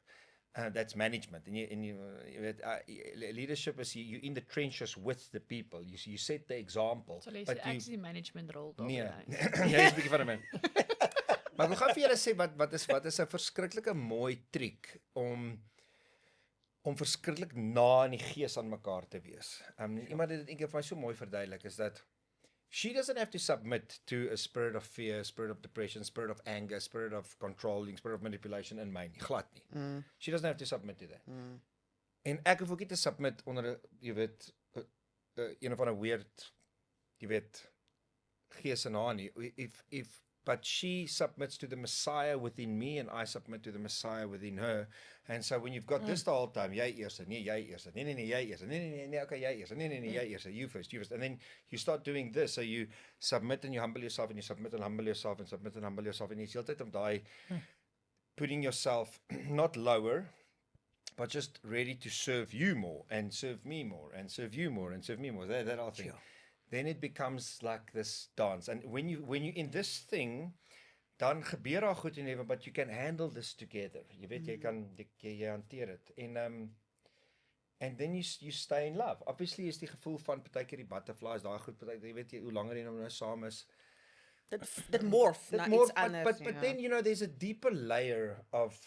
That's management. And you weet, leadership is you in the trenches with the people. You set the example. So let's but say actually management role dalk. nee, jy is 'n bietjie van 'n man. Maar ek wil gou vir julle sê wat is 'n verskriklike mooi triek om verskriklik na in die gees aan mekaar te wees. Iemand het dit eendag vir my so mooi verduidelik is dat she doesn't have to submit to a spirit of fear, spirit of depression, spirit of anger, spirit of controlling, spirit of manipulation in my nie, glad nie. She doesn't have to submit to that. En ek hoef ook nie te submit onder 'n jy weet een of ander weird jy weet gees in haar nie. But she submits to the Messiah within me and I submit to the Messiah within her. And so when you've got this the whole time, jy eers, nee, jy eers, nee, jy eers, nee, okay, jy eers, nee, jy eers, you first. And then you start doing this, so you submit and you humble yourself and you submit and humble yourself and submit and humble yourself. And it's heeltyd om daai putting yourself not lower, but just ready to serve you more and serve me more and serve you more and serve me more. That whole thing. Then it becomes like this dance. And when you in this thing, dan gebeur daar goed in lewe, but you can handle this together. Jy weet jy hanteer dit. En and then you stay in love. Obviously is die gevoel van partykeer die butterflies, daai goed partykeer, jy weet jy hoe langer jy nou saam is. Dit morf na iets anders. But then you know there's a deeper layer of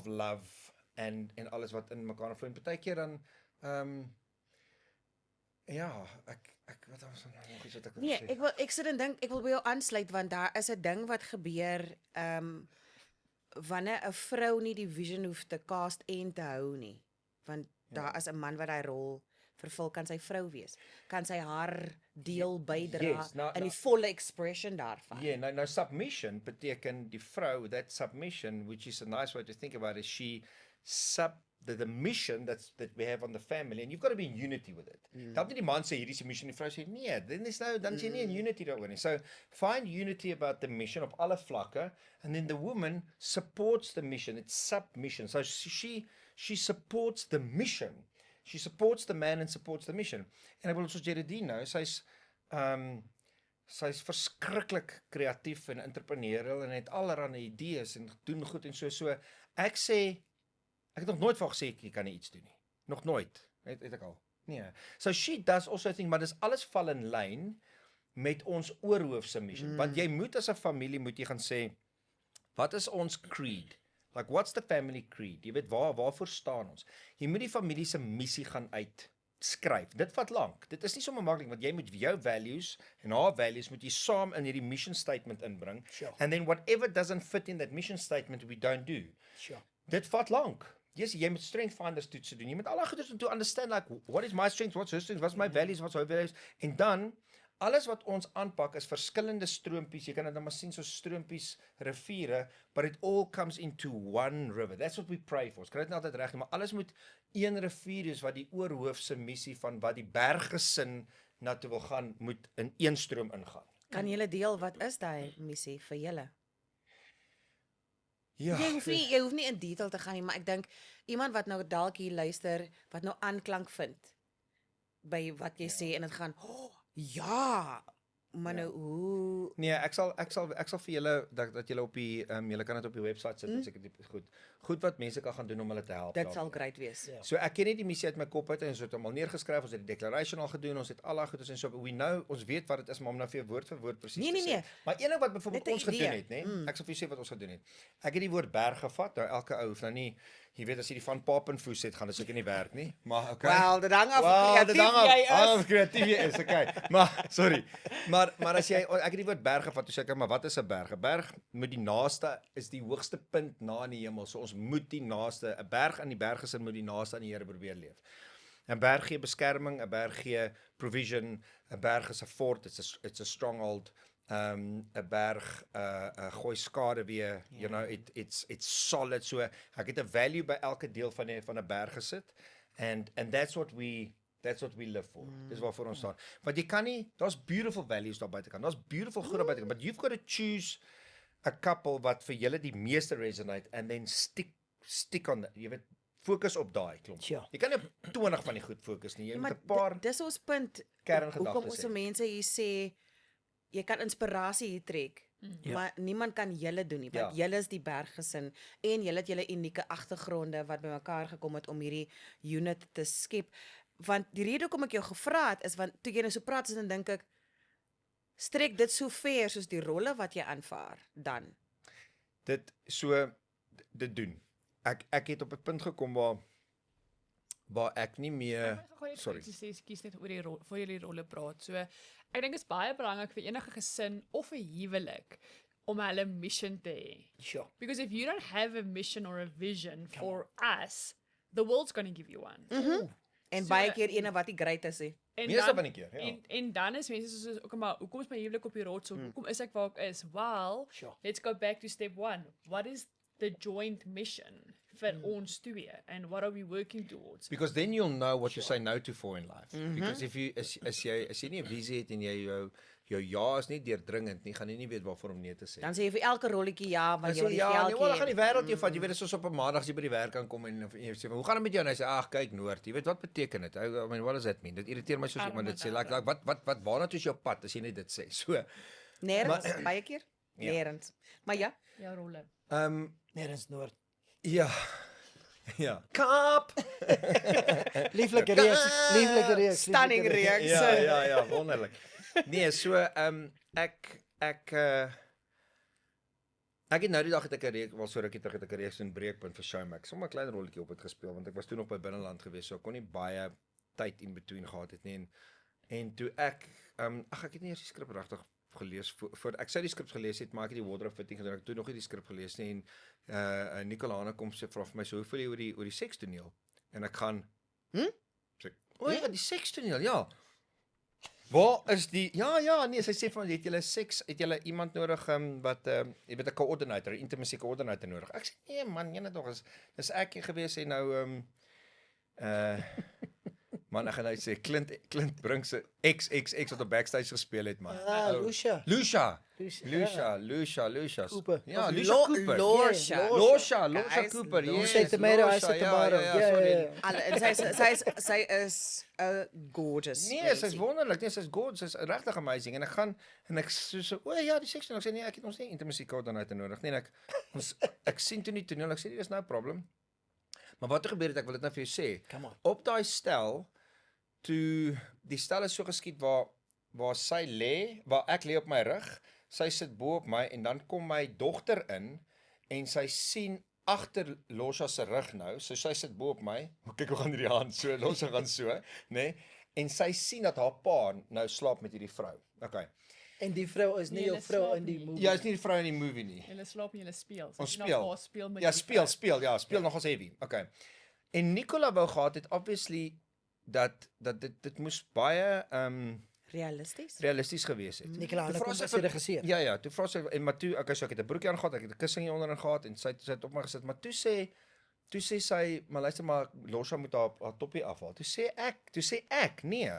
love and alles wat in mekaar vloei. Partykeer dan ja, ek wat was nog iets wat ek Nee, ek sit en dink ek wil by jou aansluit want daar is 'n ding wat gebeur wanneer 'n vrou nie die vision hoef te cast en te hou nie. Want daar is 'n man wat daai rol vervul, kan sy vrou wees. Kan sy haar deel bydra in die volle expression daarvan. Yeah, nou submission beteken die vrou, that submission, which is a nice way to think about it, she the mission that we have on the family, and you've got to be in unity with it. Dan nie die man sê hierdie is die mission, die vrou sê nee, dan is jy nie in unity daaroor nie. So find unity about the mission op alle vlakke, and then the woman supports the mission, it's submission. So she supports the mission. She supports the man and supports the mission. En ek wil soos Geraldine nou, sy's verskriklik kreatief en entrepreneurial en het allerlei idees en doen goed en so ek sê ek het nog nooit van gesê jy kan nie iets doen nie. Nog nooit. Het ek al. Nee. So she does also think, maar dis alles val in lyn met ons oorhoofse mission. Want jy moet as 'n familie moet jy gaan sê wat is ons creed? Like what's the family creed? Jy weet waarvoor staan ons? Jy moet die familie se missie gaan uitskryf. Dit vat lank. Dit is nie so maklik want jy moet jou values en haar values moet jy saam in hierdie mission statement inbring. Sure. And then whatever doesn't fit in that mission statement we don't do. Sure. Dit vat lank. Yes, jy moet strength finders toets doen. Jy moet alle goeders to understand like what is my strengths, what's her strengths, what's my values, what's her values. En dan alles wat ons aanpak is verskillende stroompies. Jy kan dit dan maar sien so stroompies, riviere, but it all comes into one river. That's what we pray for. Ons kry dit nie altyd reg nie, maar alles moet een rivier is wat die oorhoofse missie van wat die berggesin na toe wil gaan, moet in een stroom ingaan. Kan julle deel wat is daai missie vir julle? Ja. Jy hoef nie in detail te gaan nie, maar ek dink iemand wat nou dalk hier luister, wat nou aanklank vind by wat jy sê en dit gaan, oh, ja, maar nou hoe Nee, ek sal vir julle dat julle op die julle kan dit op die webwerf sit, seker goed wat mense kan gaan doen om hulle te help. dit sal great wees. Ja. So ek ken nie die missie uit my kop uit en ons het hom al neergeskryf, ons het die declaration al gedoen, ons het al daai goedes en so we know, ons weet wat dit is, maar om nou vir woord vir woord presies te sê. Nee. Maar een ding wat byvoorbeeld Net 'n ons gedoen idee. het, nê? Ek sal vir julle sê wat ons gedoen het. Ek het die woord berg gevat, nou elke ou hoef nou nie, jy weet as jy die van Papenfoes het, gaan dit seker nie werk nie, maar okay. Wel, dit hang af Wel, hoe dit hang kreatief jy af is. kreatief jy is, okay. Maar sorry. Maar Maar as jy ek het die woord berg gevat, toe sê ek maar wat is 'n berg? 'n Berg moet die naaste is die hoogste punt na in die hemel. So ons moet die naaste 'n berg in die berggesin moet die naaste aan die Here probeer leef. 'n Berg gee beskerming, 'n berg gee provision, 'n berg is 'n fort, it's a stronghold. 'n Berg gooi skade weer, you know, it's solid. So ek het 'n value by elke deel van 'n berg gesit. And that's what we live for. Dis waarvoor ons staan. Want jy kan nie, daar's beautiful values daar buitekant. Daar's beautiful goed daar buitekant, but you've got to choose a couple wat vir julle die meeste resonate and then stick on that. Jy weet, fokus op daai klomp. Ja. Jy kan nie op 20 van die goed fokus nie. Jy moet Maar 'n paar dis ons punt. kerngedagtes Hoekom ons hê. so mense hier sê jy kan inspirasie hier trek. Ja. Maar niemand kan julle doen nie, want Ja. julle is die berggesin en julle het julle unieke agtergronde wat bymekaar gekom het om hierdie unit te skep. Want die rede hoekom ek jou gevra het is want toe jy nou so praat dan dink ek strek dit so ver soos die rolle wat jy aanvaar dan. Dit doen. Ek het op 'n punt gekom waar ek nie meer sorry. Kies net oor die rol, voor jullie rolle praat. So ek dink dit is baie belangrik vir enige gesin of 'n huwelik om hulle mission te hê. Sure. Because if you don't have a mission or a vision for us, the world's going to give you one. En So, baie keer ene wat die great is hè. En Meeste van die keer, ja. En dan is mense soos okay, maar hoekom is my huwelik op die rots? Hoekom is ek waar ek is? Well, Sure. let's go back to step 1. What is the joint mission vir ons twee and what are we working towards? Because then you'll know what to say no to for in life. Because if you as jy nie 'n visie het en jy jou ja is nie deurdringend nie, gaan jy nie weet waarvoor om nee te sê. Dan sê jy vir elke rolletjie ja, want jy wil die ja, nee, geld wel, dan gaan hê. die wêreld jou vat. Jy weet, dis soos op 'n maandag as jy by die werk aankom en jy sê, "Hoe gaan dit met jou?" En hy sê, "Ag, kyk Noord." Jy weet wat beteken dit? I mean, what does that mean? Dit irriteer my soos iemand dit sê. Like wat waarna toe is jou pad as jy net dit sê? So, Nêrens, baie keer. Ja. Nêrens. Maar ja, Jou rolle. Nêrens Noord. ja. Ja. Kap. Lieflike reeks. stunning reeks. Ja, wonderlik. Nee, so ek het nou die dag het ek 'n reeks, wel so rukkie terug het ek 'n reeks in Breekpunt vir Showmax. Sommer 'n klein rolletjie op het gespeel want ek was toe nog by binneland gewees, so ek kon nie baie tyd in between gehad het nie. En toe ek ek het nie eers die skrip regtig gelees voor ek sou die skrip gelees het, maar ek het die wardrobe fitting gedoen. Ek het toe nog nie die skrip gelees nie en Nicolana kom sê vra vir my so hoe voel jy oor die sekstoneel? En ek gaan sê, "O ja, die sekstoneel, ja." Waar is die ja, nee, sy sê van het julle iemand nodig wat jy weet 'n coördinator, 'n intimacy coördinator nodig. Ek sê nee man, jene tog is ek hier gewees en nou man, ek gaan nou sê Clint bring se XXX wat op backstage gespeel het man. Lucia. Lucia. Cooper. Ja, Of Lucia Cooper. Lorsha. Lorsha Hy is Cooper. Lorsha. Yes, Say tomato, I say tomato. sorry. Alle en sy is gorgeous. Nee, sy's wonderlik. Nee, sy's good. Sy's regtig amazing. En ek gaan en ek so o ja, die sekstoneel. Ek sê nee, ek het ons nie intimacy coördinator nodig nie. En ek sien toe nie toneel. Ek sê dis nou 'n probleem. Maar wat gebeur het, ek wil dit nou vir jou sê. Come on. Op daai stel toe die stel is so geskied waar sy lê, waar ek lê op my rug, sy sit bo op my en dan kom my dogter in en sy sien agter Losha se rug nou, so sy sit bo op my. Kyk hoe gaan hierdie hand so, Losha gaan so, nê? Nee, en sy sien dat haar pa nou slaap met hierdie vrou. Okay. En die vrou is nie Nee, jou hulle vrou slaap in die nie. movie. Ja, is nie die vrou in die movie nie. Julle slaap en julle speel. Ons jy na speel. haar speel met Ja, die vrou. speel nogals heavy. Okay. En Nicola wou gehad het obviously dat dit moes baie Realisties gewees het. Nicola Toe Hanna vra kom sy as vir- regisseur. Ja, toe vra sy en maar toe okay, so ek het 'n broekie aangehad, ek het 'n kussing hieronder gehad en sy het op my gesit, maar toe sê sy, maar luister maar, Losha moet haar toppie afhaal. Toe sê ek, nee.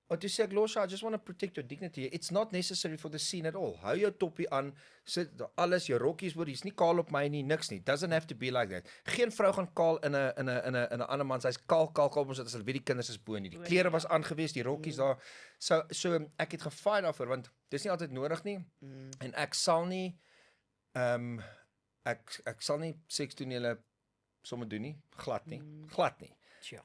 Or toe sê ek, Losha, I just want to protect your dignity. It's not necessary for the scene at all. Hou jou toppie aan, sit alles, jou rokkies word, jy's nie kaal op my nie, niks nie. Doesn't have to be like that. Geen vrou gaan kaal in 'n ander man, sy's kaal ons as hulle weet die kinders is bo nie. Die klere was aangewees, die rokkies daar. So ek het gefight daarvoor want dis nie altyd nodig nie. En ek sal nie ek sal nie sekstonele sommer doen nie, glad nie. Tja.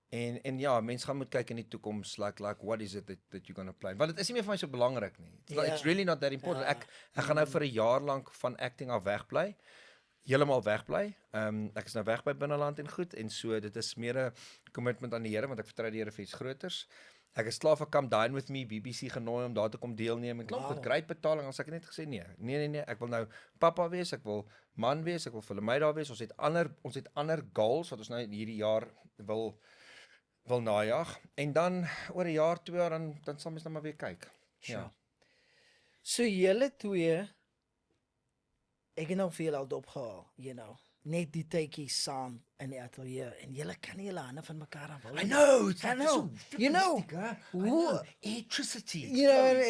En ja, mense gaan moet kyk in die toekoms like what is it that you're going to play. Want dit is nie meer vir my so belangrik nie. It's really not that important. Ja. Ek gaan nou vir 'n jaar lank van acting af wegbly. Heeltemal wegbly. Ek is nou weg by binneland en goed en so dit is meer 'n commitment aan die Here want ek vertrou die Here vir iets groters. Ek is klaar vir Come Dine With Me, BBC genooi om daar te kom deelneem. En klop met Wow. great betaling, as ek net gesê nee, ek wil nou pappa wees, ek wil man wees, ek wil vir my daar wees. Ons het ander goals wat ons nou hierdie jaar wil najag. En dan oor 'n jaar, 2 jaar dan sal mens nou maar weer kyk. Ja. So julle twee, ek het nou veel al dopgehaal, net die tydjies saam in die ateljee en julle kan nie julle hande van mekaar afhou. I know, it's I like know, you know, hoe- electricity.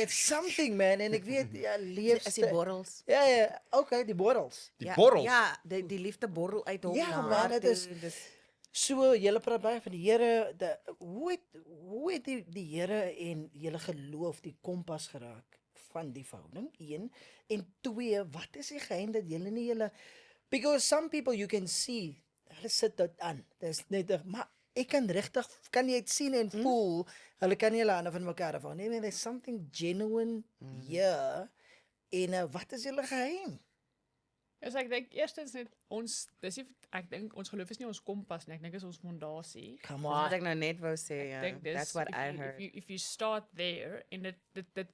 It's something man en ek weet Is die leefste. borrels. Ja, okay, die borrels. Die Ja, borrels. Ja, die liefde borrel uit hom Ja, na man, haar dit toe, is- dis So julle praat baie van die Here, hoe het die Here en julle geloof die kompas geraak van die verhouding? 1 en 2, wat is die geheim dat julle nie julle because some people you can see, hulle sit dit aan. Dis net maar ek kan regtig kan jy dit sien en voel, hulle kan nie hulle hande van mekaar afhou nie. Nee, there's something genuine here. En wat is julle geheim? Dus ek dink eerstens net ek dink ons geloof is nie ons kompas nie, ek dink is ons fondasie. Come dis wat on. ek nou net wou sê, ja. Dink dis That's what I if heard. you start there en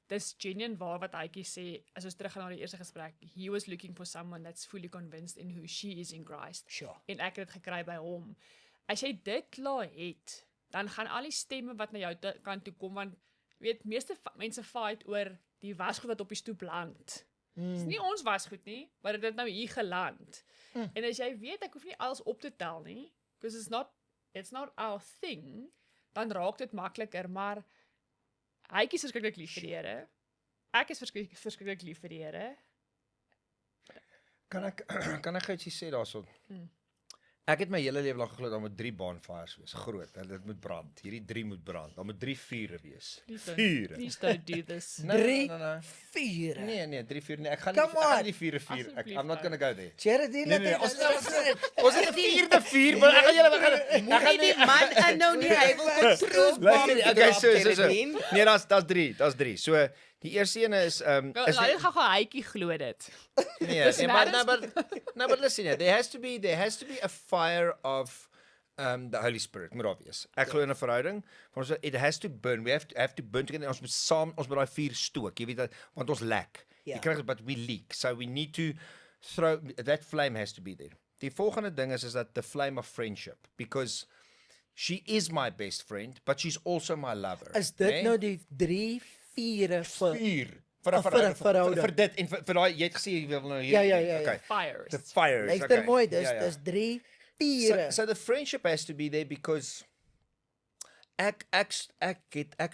dis genuine waar wat hytjie sê as ons teruggaan na die eerste gesprek, he was looking for someone that's fully convinced in who she is in Christ. Sure. En ek het dit gekry by hom. As jy dit klaar het, dan gaan al die stemme wat na jou kant toe kom, want weet meeste mense fight oor die wasgoed wat op die stoep land. Dis nie ons wasgoed nie, maar dit het nou hier geland. En as jy weet ek hoef nie alles op te tel nie, because it's not our thing, dan raak dit makliker, maar hytjie is verskriklik lief vir die Here. Ek is verskriklik lief vir die Here. Kan ek gou ietsie sê daarso? Ek het my hele lewe lank geglo daar moet 3 bonfires wees, groot. Dit moet brand. Hierdie 3 moet brand. Daar moet 3 vure wees. Vure. Please don't do this. Drie Nee. 4. Nee, 3 vure nie. Ek gaan Come nie ek gaan on. nie die vure vier. Asseblief, I'm not going to go there. Geraldine, Nee, ons het 'n 4de vuur, maar ek gaan julle Moenie die man inhou nie, hy wil control Luister, okay, so. Geraldine. Nee, daar's 3. So die eerste ene is Wel, is nou gaan hytjie glo dit. nee, Dis maar nêrens- but listen here, there has to be a fire of the Holy Spirit, moet daar wees. Ek glo in 'n verhouding, ons it has to burn. We have to burn together. Ons moet daai vuur stook. Jy weet dat want ons lek. Ja. Jy kry dit but we leak. So we need to throw that flame has to be there. Die volgende ding is that the flame of friendship, because she is my best friend, but she's also my lover. Is dit né? nou die 3 4 vir vuur vir 'n Of vir 'n verhouding. vir dit en vir daai jy het gesê jy wil nou hier. Ja. Okay. Fires. The fires. Luister mooi, dis Ja, ja. dis 3 So, 4. so the friendship has to be there because ek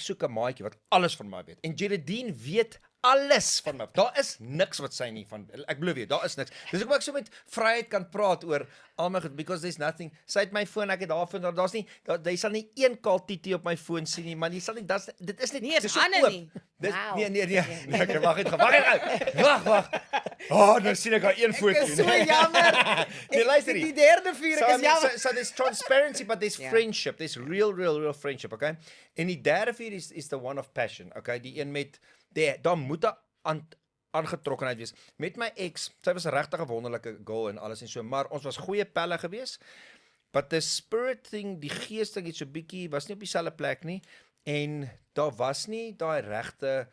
soek 'n maatjie wat alles van my weet. En Geraldine weet alles van my. Daar is niks wat sy nie van ek belowe jy, daar is niks. Dis hoekom ek so met vryheid kan praat oor al my goed because there's nothing. Sy het my foon, ek het haar foon, daar's nie jy sal nie een kaltiti op my foon sien nie, maar jy sal nie dit is net Nee, is dis so Anne oop. nie. Dis Wow. nee. Ek wag uit. Wag. Nou sien ek haar een foto. Ek is so jammer. Nee, luister Die hier. derde vuur, So, ek I is mean, jammer. so there's transparency, but there's Ja. friendship. There's real friendship, okay? En die derde vuur is the one of passion, okay? Die een met daar moet 'n aangetrokkenheid wees. Met my ex, sy was 'n regtig wonderlike girl en alles en so, maar ons was goeie pelle gewees. But the spirit thing, die gees ding het so bietjie was nie op dieselfde plek nie en daar was nie daai regte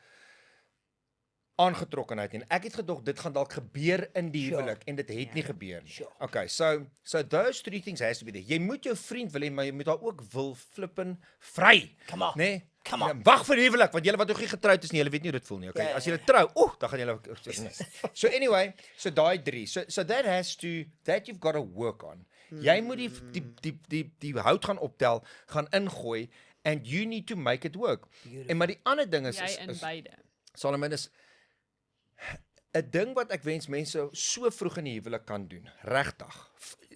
aangetrokkenheid en ek het gedog dit gaan dalk gebeur in die Sure. huwelik en dit het nie gebeur nie. Sure. Okay, so those 3 things has to be there. Jy moet jou vriend wil hê, maar jy moet haar ook wil flippen vry. Come on. Nee. Come on. Wag vir die huwelik want julle wat nog nie getroud is nie, julle weet nie hoe dit voel nie, okay? Ja, As julle trou, dan gaan julle So anyway, so daai 3. So that you've got to work on. Jy moet die hout gaan optel, gaan ingooi and you need to make it work. En maar die ander ding is Jy in beide. Solomon is 'n ding wat ek wens mense so vroeg in die huwelik kan doen, regtig.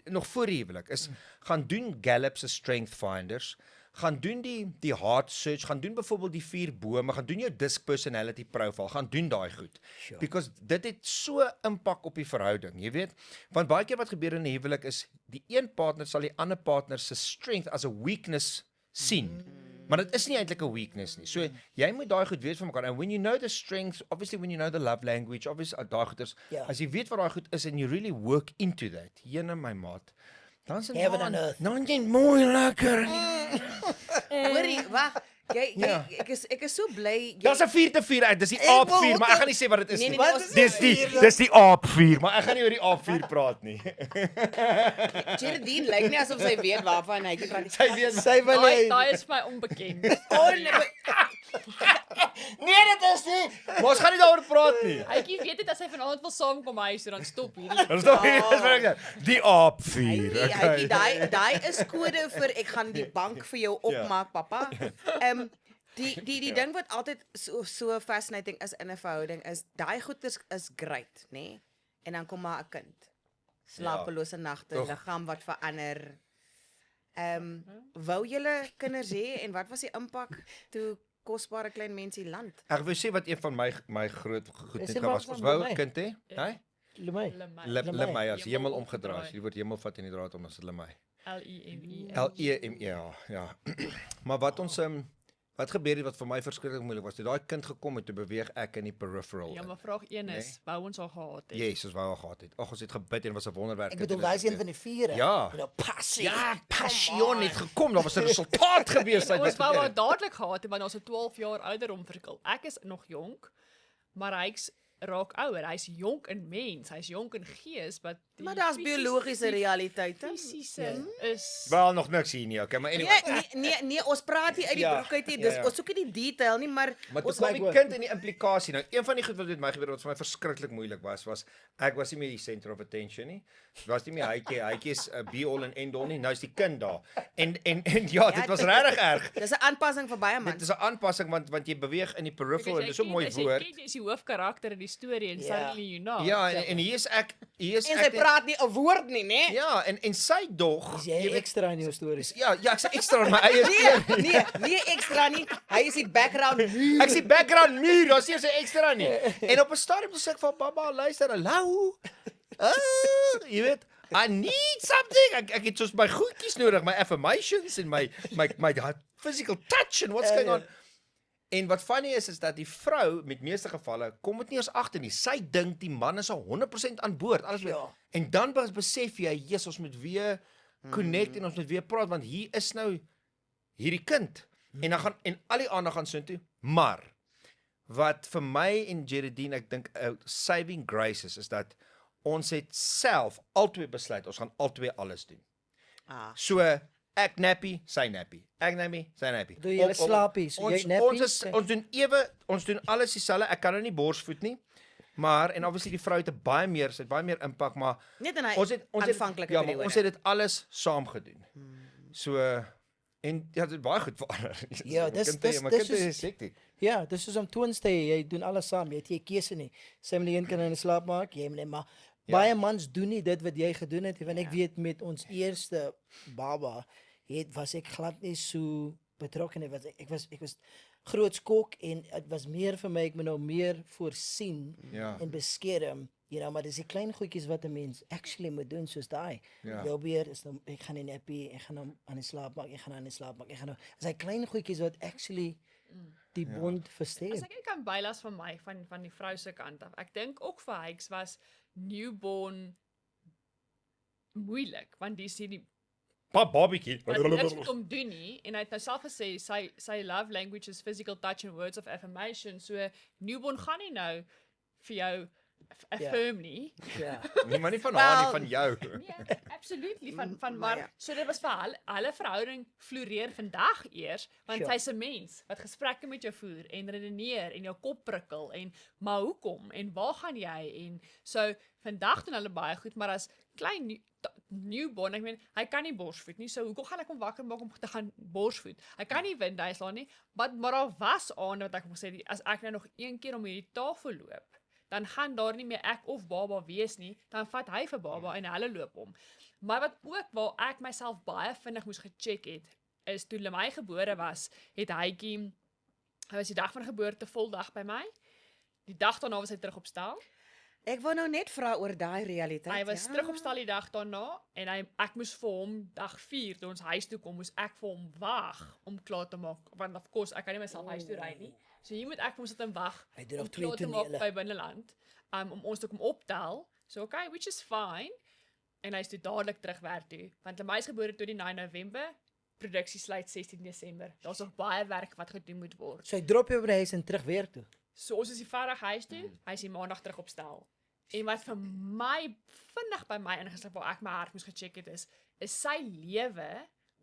Nog voor die huwelik is gaan doen Gallup se strength finders, gaan doen die heart search, gaan doen byvoorbeeld die 4 bome, gaan doen jou disc personality profile, gaan doen daai goed. Sure. Because dit het so impak op die verhouding, jy weet? Want baie keer wat gebeur in 'n huwelik is die een partner sal die ander partner se strength as 'n weakness sien. Maar dit is nie eintlik 'n weakness nie. So jy moet daai goed weet van mekaar. And when you know the strengths, obviously when you know the love language, obviously daai goeders, Ja. as jy weet wat daai goed is and you really work into that. Jene my maat. Dan sien Heaven and earth. Dan jy mooi lekker. Hoorie, wag. Ja. ek is so bly. Daar's 'n 4 te 4 uit. Dis die Ek aapvuur, wil maar ek gaan nie sê wat dit is Nee, nie. nee, nee, Wat ons- is Dis die aapvuur, maar ek gaan nie oor die aapvuur praat nie. Geraldine lyk nie asof sy weet waarvan hy praat nie. Sy weet Sy wil Daai is vir my onbekend. Nee, dit is nie. Maar ons gaan nie daaroor praat nie. Hytjie weet dit as hy vanaand wil saamkom huis toe dan stop hierdie. Ons nog hier is wat ek sê. Die aapvuur. Hy daai is kode vir ek gaan die bank vir jou opmaak, pappa. Die ding wat altyd so fascinating is in 'n verhouding is daai goeders is great, nê? Nee? En dan kom maar 'n kind. Slapelose nagte, Toch. liggaam wat verander. Wou julle kinders hê en wat was die impak toe kosbare klein mense land? Ek wil sê wat een van my groot goed Is net dit was. wat Ons van wou Lemay? 'n kind hê. Hè? Lemay. Lemay as hemel Hemel omgedraai. omgedraai. Die woord hemel vat in die draad om as Lemay. L-E-M-E. L-E-M-E, ja. Maar wat ons wat gebeur het wat vir my verskriklik moeilik was, toe daai kind gekom het, toe beweeg ek in die peripheral. Ja, in. maar vraag 1 is, wou ons al gehad het? Yes, ons wou al gehad het. Ag, ons het gebid en was 'n wonderwerk. Ek bedoel daai is een van die vier. Ja. Nou passie. Ja, passion het gekom. Daar was 'n resultaat gewees uit Ons wou gebeur al het. dadelik gehad het want ons 'n 12 jaar ouderdom verskil. Ek is nog jonk, maar hy's raak ouer. Hy's jonk in mens, hy's jonk in gees, wat Maar daar's biologiese realiteite. Fisiese is Wel nog niks hier nie, okay, maar anyway. Nee, ons praat nie uit die Ja, broek uit nie. ja, Dis ja. ons soek nie die detail nie, maar Maar toe ons kom die kind en die implikasie. Nou, een van die goed wat met my gebeur het wat vir my verskriklik moeilik was ek was nie meer die center of attention nie. Dit was nie meer hytjie is 'n be all and end all nie. Nou is die kind daar. En ja, dit was regtig erg. dis 'n aanpassing vir baie Dit mans. is 'n aanpassing want jy beweeg in die peripheral en dis so 'n mooi woord. Jy is die hoofkarakter in die storie en Ja. suddenly you know. Ja, en hier is ek En sy praat nie 'n woord nie, né? Ja, en sy dog, Is jy ekstra in jou stories? ja, ek sê ekstra in my eie storie. Nee ekstra nie. Hy is die background. Ek sien background muur, daar's nie eens 'n ekstra nie. En op 'n stadium sê ek vir pappa, luister, hallo. Jy weet, I need something. Ek het soos my goedjies nodig, my affirmations en my physical touch and what's going on. En wat funny is dat die vrou met meeste gevalle kom dit nie eens agter nie. Sy dink die man is al 100% aan boord, alles weer. Ja. En dan besef jy, Jesus, ons moet weer connect en ons moet weer praat want hier is nou hierdie kind. En dan gaan en al die aandag gaan soontoe. Maar wat vir my en Geraldine ek dink saving grace is dat ons het self albei besluit ons gaan albei alles doen. So ek nappy, sy nappy. Ek nappy, sy nappy. Doe jy slaapie, so jy nappy? Ons doen alles dieselfde. Ek kan nou nie borsvoed nie. Maar en obviously die vrou het 'n baie meer impak, maar Net in hy ons het aanvanklike ja, maar periode. ons het dit alles saam gedoen. So en ja, dit het baie goed verander. Ja, dis is sekte. Ja, dis soos om twins te hê, jy doen alles saam, jy het nie 'n keuse nie. Sy moet die een kind in die slaap maak, jy moet net maar baie mans doen nie dit wat jy gedoen het, want ek weet met ons eerste baba was ek glad nie so betrokke nie, ek was groot skok en dit was meer vir my ek moet nou meer voorsien Ja. en beskerm. Maar dis die klein goedjies wat 'n mens actually moet doen soos daai. Ja. Jou weer is nou ek gaan nie nappy, ek gaan nou aan die slaap maak, ek gaan aan die slaap maak, ek gaan nou. Dis daai klein goedjies wat actually die bond As versterk. ek kan bylas van my van die vrou se kant af. Ek dink ook vir Hykes was newborn moeilik want dis hierdie Babietjie. wat niks met hom doen nie en hy het nou self gesê sy love language is physical touch and words of affirmation. So newborn gaan nie nou vir jou affirm nie. Ja. Nee, maar nie van haar nie, Wel, van jou. Nee, absolutely van maar maar ja. so dit was vir hulle verhouding floreer vandag eers want Sure. sy's 'n mens wat gesprekke met jou voer en redeneer en jou kop prikkel en maar hoekom en waar gaan jy en so vandag doen hulle baie goed maar as klein newborn ek meen hy kan nie borsvoed nie so hoekom gaan ek hom wakker maak om te gaan borsvoed hy kan nie windhuislaan nie maar daar was aan wat ek gesê het as ek nou nog een keer om hierdie tafel loop dan gaan daar nie meer ek of baba wees nie, dan vat hy vir baba en hulle loop om. Maar wat ook waar ek myself baie vinnig moes gecheck het, is toe Lemay gebore was, het hy was die dag van geboorte voldag by my. Die dag daarna was hy terug op stal. Ek wou nou net vra oor daai realiteit. Hy was terug op stal die dag daarna en ek moes vir hom dag 4 toe ons huis toe kom, moes ek vir hom wag om klaar te maak want of course ek kan nie myself huis toe ry nie. So hier moet ek vir hom sit en wag Hy doen om nog twee klaar te maak tonele. by binneland om ons te kom optel. So okay, which is fine. En hy is toe dadelik terug werk toe want Lemay is gebore toe die 9 November produksie sluit 16 Desember. Daar's nog baie werk wat gedoen moet word. So hy drop jou by die huis en terug werk toe. So ons is die Vrydag huis toe, hy is die Maandag terug op stel. En wat vir my vinnig by my ingeslip waar ek my hart moes gecheck het is sy lewe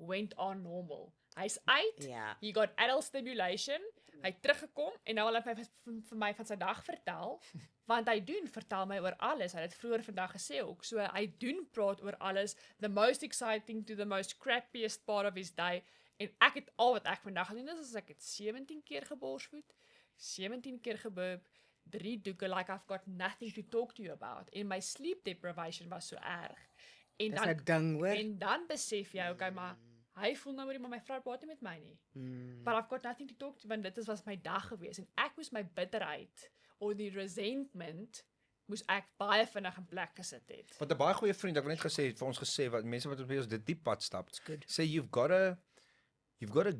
went on normal. Hy's uit, Ja. he got adult stimulation, hy het teruggekom en nou wil hy vir my van sy dag vertel, want hy vertel my oor alles. Hy het dit vroeër vandag gesê ook. So hy praat oor alles, the most exciting to the most crappiest part of his day. En ek het al wat ek vandag gedoen is, ek het 17 keer geborsvoed, 17 keer geburp, 3 doeke, like I've got nothing to talk to you about. En my sleep deprivation was so erg. En Dis 'n ding, hoor. en dan besef jy, okay, maar hy voel nou maar my vrou praat nie met my nie. But I've got nothing to talk to, want dit was my dag gewees. En ek moes my bitterheid, of die resentment, moes ek baie vinnig in plek gesit het. Want 'n baie goeie vriend, ek wil net gesê vir ons gesê wat mense wat op ons dit diep pad stap. good. Sê you've got to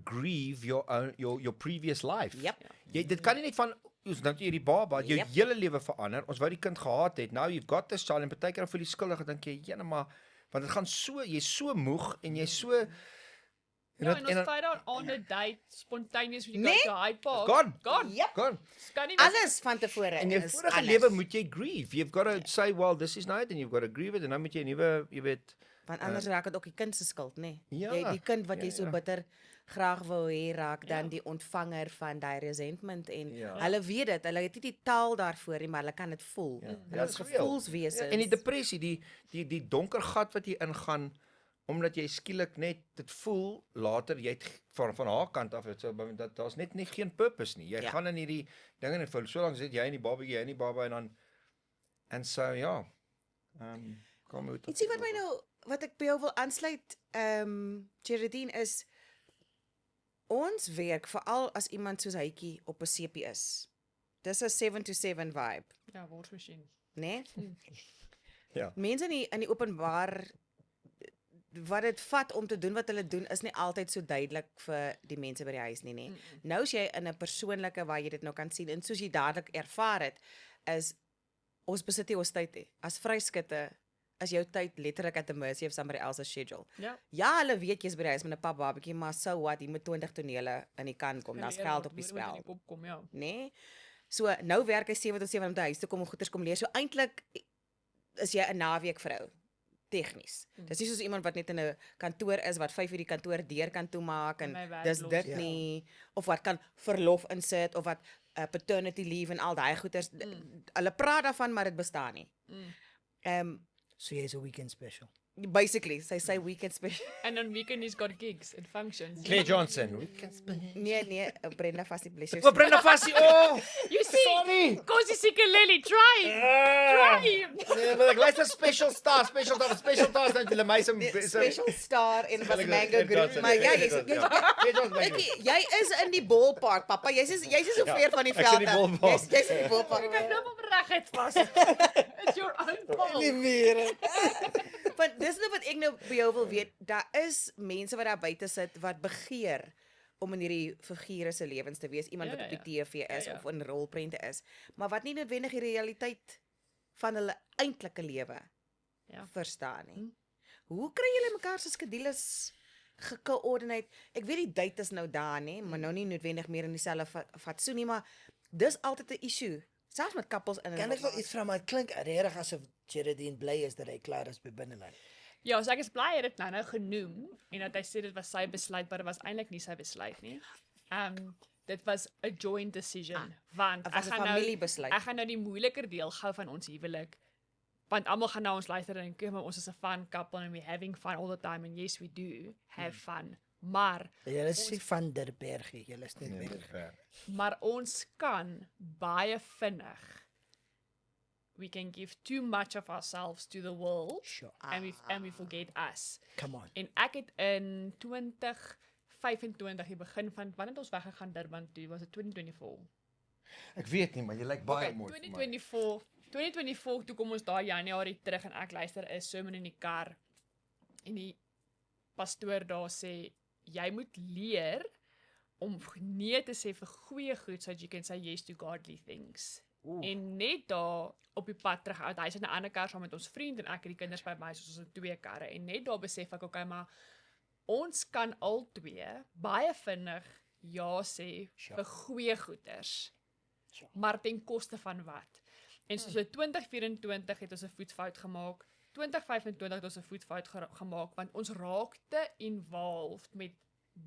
grieve your previous life. Yep. Dit kan nie net van ons nou hierdie baba, jou Yep. hele lewe verander. Ons wou die kind gehad het. Now you've got this child en partykeer voel jy skuldig, dink jy, "Ja, maar want dit gaan so, jy's so moeg en jy's so Ja, en ons fight out on a date, spontaneous, when you Nee. go to Hyde Park. Gone. Gone. Yep. Gone. Kan nie meer- Alles van tevore In jou is vorige anders. lewe moet jy grieve. You've got to say, well, this is now it and you've got to grieve it en dan moet jy 'n nuwe, jy weet, Want anders raak dit ook die kind se skuld, nê? Ja, Jy die kind wat jy ja, so ja. bitter graag wou hê raak dan Ja. die ontvanger van daai resentment en Ja. hulle weet dit, hulle het nie die taal daarvoor nie, maar hulle kan dit voel. Ja. Hulle Ja, is dis real. gevoelswese. En die depressie, die donker gat wat jy ingaan omdat jy skielik net dit voel later jy het van haar kant af het so dat daar's net nie geen purpose nie. Jy Ja. gaan in hierdie dinge en vir so lank sit jy in die babatjie, jy in die baba en dan en so ja. Kom uit. Ietsie wat my nou wat ek by jou wil aansluit, Geraldine, is ons werk veral as iemand soos Hytjie op 'n CP is. Dis 'n 7 to 7 vibe, Ja, worsmasjien. né? Ja. Mense in die openbaar wat dit vat om te doen wat hulle doen is nie altyd so duidelik vir die mense by die huis nie. Nou as jy in 'n persoonlike waar jy dit nou kan sien en soos jy dadelik ervaar het, is ons besit nie ons tyd nie. As vryskutte is jou tyd letterlik at the mercy of somebody else's schedule. Ja. Ja, hulle weet jy's by die huis met 'n pap babatjie, maar so what, jy moet 20 tonele in die kan kom. Daar's geld op die spel, Kom, ja. né? So nou werk hy 7 tot 7 om te huis toe kom en goeders kom leer. So eintlik is jy 'n naweek vrou tegnies. Dis nie soos iemand wat net in 'n kantoor is wat 5 uur die kantoor deur kan toemaak en My werk dis los. dit Ja. nie of wat kan verlof insit of wat paternity leave en al daai goeders. Hulle praat daarvan maar dit bestaan nie. So jy's 'n weekend special. Basically, sy weekend special. And on weekend he's got gigs and functions. Claire Johnson. Nee, Brenda Fassie bless you. Wat bring na vasie? Oh! You see, Sorry. Kosi seker Lily, try him. Try him. Nee, maar ek luister special stars dan julle my some Special star en was mango Claire groen. Johnson, Maar Claire jy Johnson, ja. Claire Johnson, thank you. Jy is in die ballpark, pappa. Jy's so ver van die ek is veld. in die af. ballpark. Jy's in die ballpark. Ek kan nou op regheid vas. It's your own fault. meer. Want dis nou wat ek nou by jou wil weet. Daar is mense wat daar buite sit wat begeer om in hierdie figure se lewens te wees, iemand Ja, wat op ja, die TV is Ja, ja. of in rolprente is, maar wat nie noodwendig die realiteit van hulle eintlike lewe Ja. verstaan nie. Hoe kry julle mekaar se skedules gekoördineer? Ek weet die date is nou daar nê, maar nou nie noodwendig meer in dieselfde fatsoen nie, maar dis altyd 'n issue. Selfs met couples in 'n Kan ek wel iets vra maar dit klink regtig asof Geraldine bly is dat hy klaar is by binneland. Ja, so ek is bly hy het dit nou genoem en dat hy sê dit was sy besluit, maar dit was eintlik nie sy besluit nie. Dit was 'n joint decision, want dit was 'n familiebesluit. Ek gaan nou die moeiliker deel gou van ons huwelik. Want almal gaan nou ons luister en dink, maar ons is 'n fun couple and we having fun all the time and yes we do have fun. Maar Julle is nie van der Bergie, julle is net weg. maar ons kan baie vinnig we can give too much of ourselves to the world Sure. and we forget us. Come on. En ek het in 2025 die begin van wanneer het ons weggegaan Durban toe, was dit 2024. Ek weet nie, maar jy lyk baie Okay, mooi. vir my. 2024 toe kom ons daar Januarie terug en ek luister 'n sermon in die kar en die pastoor daar sê jy moet leer om nee te sê vir goeie goed so that you can say yes to godly things. En net daar op die pad terug uit, hy sit in 'n ander kar saam met ons vriend en ek het die kinders by my, soos ons in 2 karre en net daar besef ek okay, maar ons kan al twee baie vinnig ja sê vir goeie goeders. Maar ten koste van wat? En so 2024 het ons 'n voetfout gemaak. 2025 het ons 'n voetfout gemaak want ons raakte involved met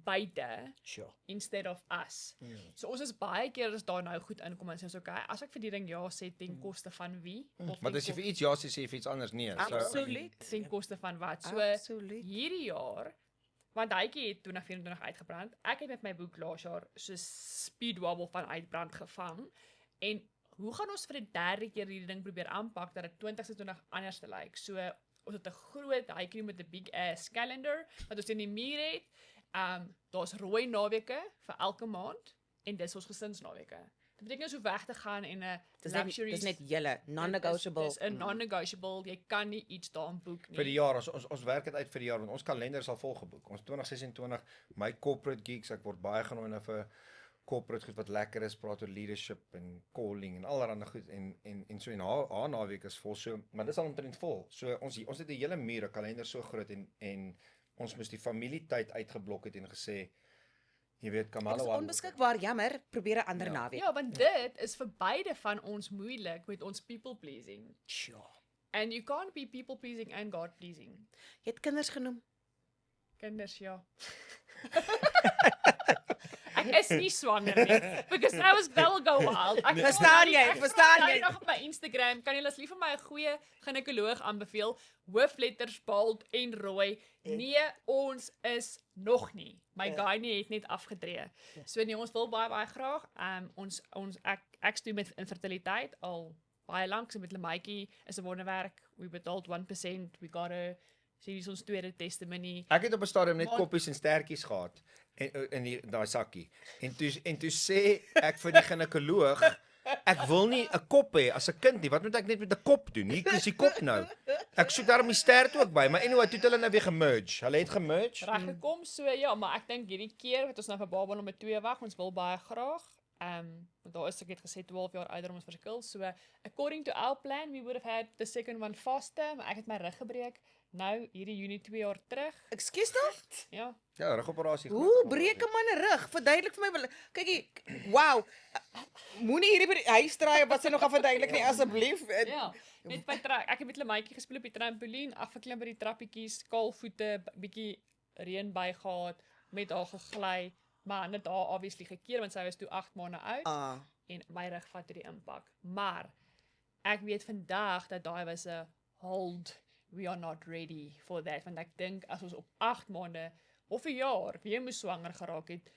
beide Sure. instead of us. So ons is baie keer as daar nou goed inkom en sê ons okay, as ek vir die ding ja sê ten koste van wie of Maar ten as jy vir iets ja sê vir iets anders nee. Absoluut. ten koste van wat. So Absoluut. hierdie jaar want hytjie het 2024 uitgebrand. Ek het met my boek laas jaar so speed wobble van uitbrand gevang en hoe gaan ons vir die derde keer hierdie ding probeer aanpak dat dit 2026 anders te lyk? So ons het 'n groot hytjie met 'n big ass calendar wat ons in die muur het. Daar's rooi naweke vir elke maand en dis ons gesinsnaweke. Dit beteken ons hoef weg te gaan en 'n luxury Dis net julle non-negotiable. Dis 'n non-negotiable. Jy kan nie iets daarin boek nie. Vir die jaar, ons werk dit uit vir die jaar want ons kalender is al vol geboek. Ons 2026, my corporate gigs, ek word baie genooi na vir corporate goed wat lekker is, praat oor leadership en calling en allerlei goed en so en haar naweek is vol so, maar dis al omtrent vol. So ons het 'n hele muur, 'n kalender so groot en ons moes die familietyd uitgeblok het en gesê jy weet Dit Kamala is onbeskikbaar, jammer, probeer 'n ander naweek. Ja, want dit is vir beide van ons moeilik met ons people pleasing. Sure. And you can't be people pleasing and God pleasing. Jy het kinders genoem. Kinders, ja. Ek is nie swanger nie, because I was will go wild. Ek Verstaan jy? Verstaan jy? Ek nog op my Instagram, kan jy asseblief vir my 'n goeie ginekoloog aanbeveel? Hoofletters bold en rooi. Nee, ons is nog nie. My gynae het net afgetree. So nee, ons wil baie graag. Ek doen met infertiliteit al baie lank, so met Lemaitjie is 'n wonderwerk. We betaal 1%. We got a sê dis ons tweede testimony. Ek het op 'n stadium net Maar- koppies en stertjies gehad in daai sakkie. En toe sê ek vir die ginekoloog, ek wil nie 'n kop hê as 'n kind nie. Wat moet ek net met 'n kop doen? Hier is die kop nou. Ek soek daarom die stert ook by, maar anyway, toe het hulle nou weer gemerge. Hulle het gemerge. Reg gekom, so ja, maar ek dink hierdie keer wat ons nou vir baba nommer 2 wag, ons wil baie graag. Want daar is ek het gesê 12 jaar ouder om ons verskil. So according to our plan, we would have had the second one faster, maar ek het my rug gebreek nou hierdie Junie 2 jaar terug. Ekskuus tog? Ja. Ja, rugoperasie. Hoe breek 'n man 'n rug? Verduidelik vir my. Kykie, wow. Moenie hierdie by die huis draai wat sy nog gaan verduidelik nie asseblief. Ja. Net by ek het met Lemaitjie gespeel op die trampolien, afgeklim by die trappietjies, kaalvoete, bietjie reën by gehad, met haar gegly, maar net haar obviously gekeer want sy was toe 8 maande oud en my rug vat toe die impak. Maar ek weet vandag dat daai was 'n hold. We are not ready for that want ek dink as ons op 8 maande of 'n jaar weer moes swanger geraak het,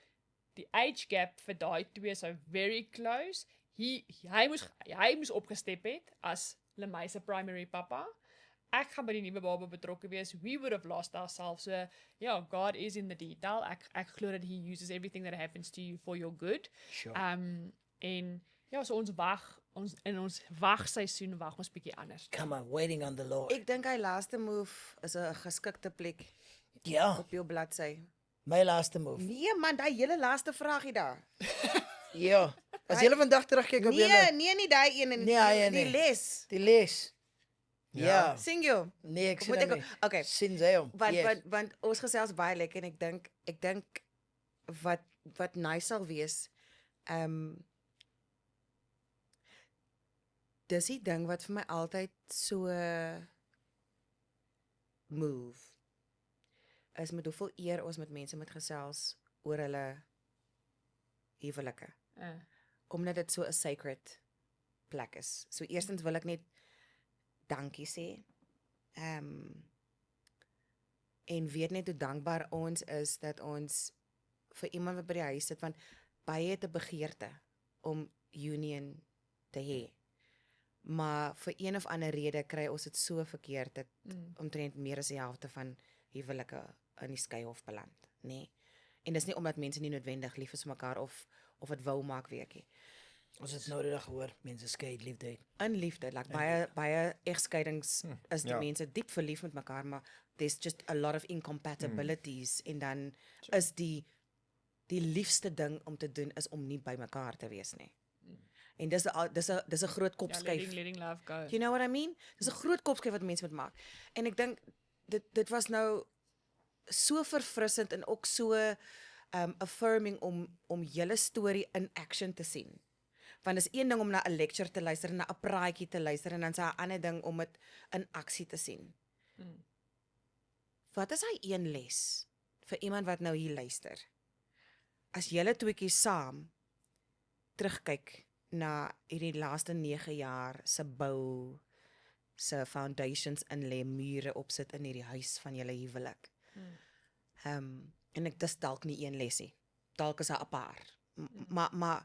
die age gap vir daai twee sou very close. Hy moes opgestep het as Lemay se primary papa. Ek gaan by die nuwe baba betrokke wees. We would have lost ourselves. So, yeah, God is in the detail. Ek glo dat he uses everything that happens to you for your good. Sure. En ja, so ons wag, ons wagseisoen wag ons bietjie anders. Come on, waiting on the Lord. Ek dink hy laaste move is 'n geskikte plek Ja, op jou bladsy. my laaste move. Nee man, daai hele laaste vraagie daar. Ja. As jy vandag terugkyk op Nee, nie daai een en Nee, die nee. les. die les. Ja. Sing jou. Nee, ek sien Moet hom ek nie. okay. Sien sy hom. Want ons gesels baie lekker en ek dink wat nice sal wees. Dis die ding wat vir my altyd so move is met hoeveel eer ons met mense moet gesels oor hulle huwelike. Omdat dit so 'n sacred plek is. So eerstens wil ek net dankie sê. En weet net hoe dankbaar ons is dat ons vir iemand wat by die huis sit want baie het 'n begeerte om union te hê. Maar vir een of ander rede kry ons dit so verkeerd dat omtrent meer as die helfte van huwelike in die skeihof beland, nê? Nee. En dis nie omdat mense nie noodwendig lief is vir mekaar of dit wou maak weekie. Ons het nou die dag gehoor, mense skei liefde uit. In liefde, like baie egskeidings is die mense diep verlief met mekaar, maar there's just a lot of incompatibilities en dan is die liefste ding om te doen is om nie by mekaar te wees nie. En dis 'n groot kopskuif. Letting love go. You know what I mean? Dis 'n groot kopskuif wat mense moet maak. En ek dink dit was nou so verfrissend en ook so affirming om julle storie in action te sien. Want is een ding om na 'n lecture te luister en na 'n praatjie te luister en dan is 'n ander ding om dit in aksie te sien. Wat is hy een les vir iemand wat nou hier luister? As julle tweeetjies saam terugkyk na hierdie laaste 9 jaar se bou, se foundations in lê, mure opsit in hierdie huis van julle huwelik. En ek dis dalk nie een lesie. Dalk is 'n paar. Maar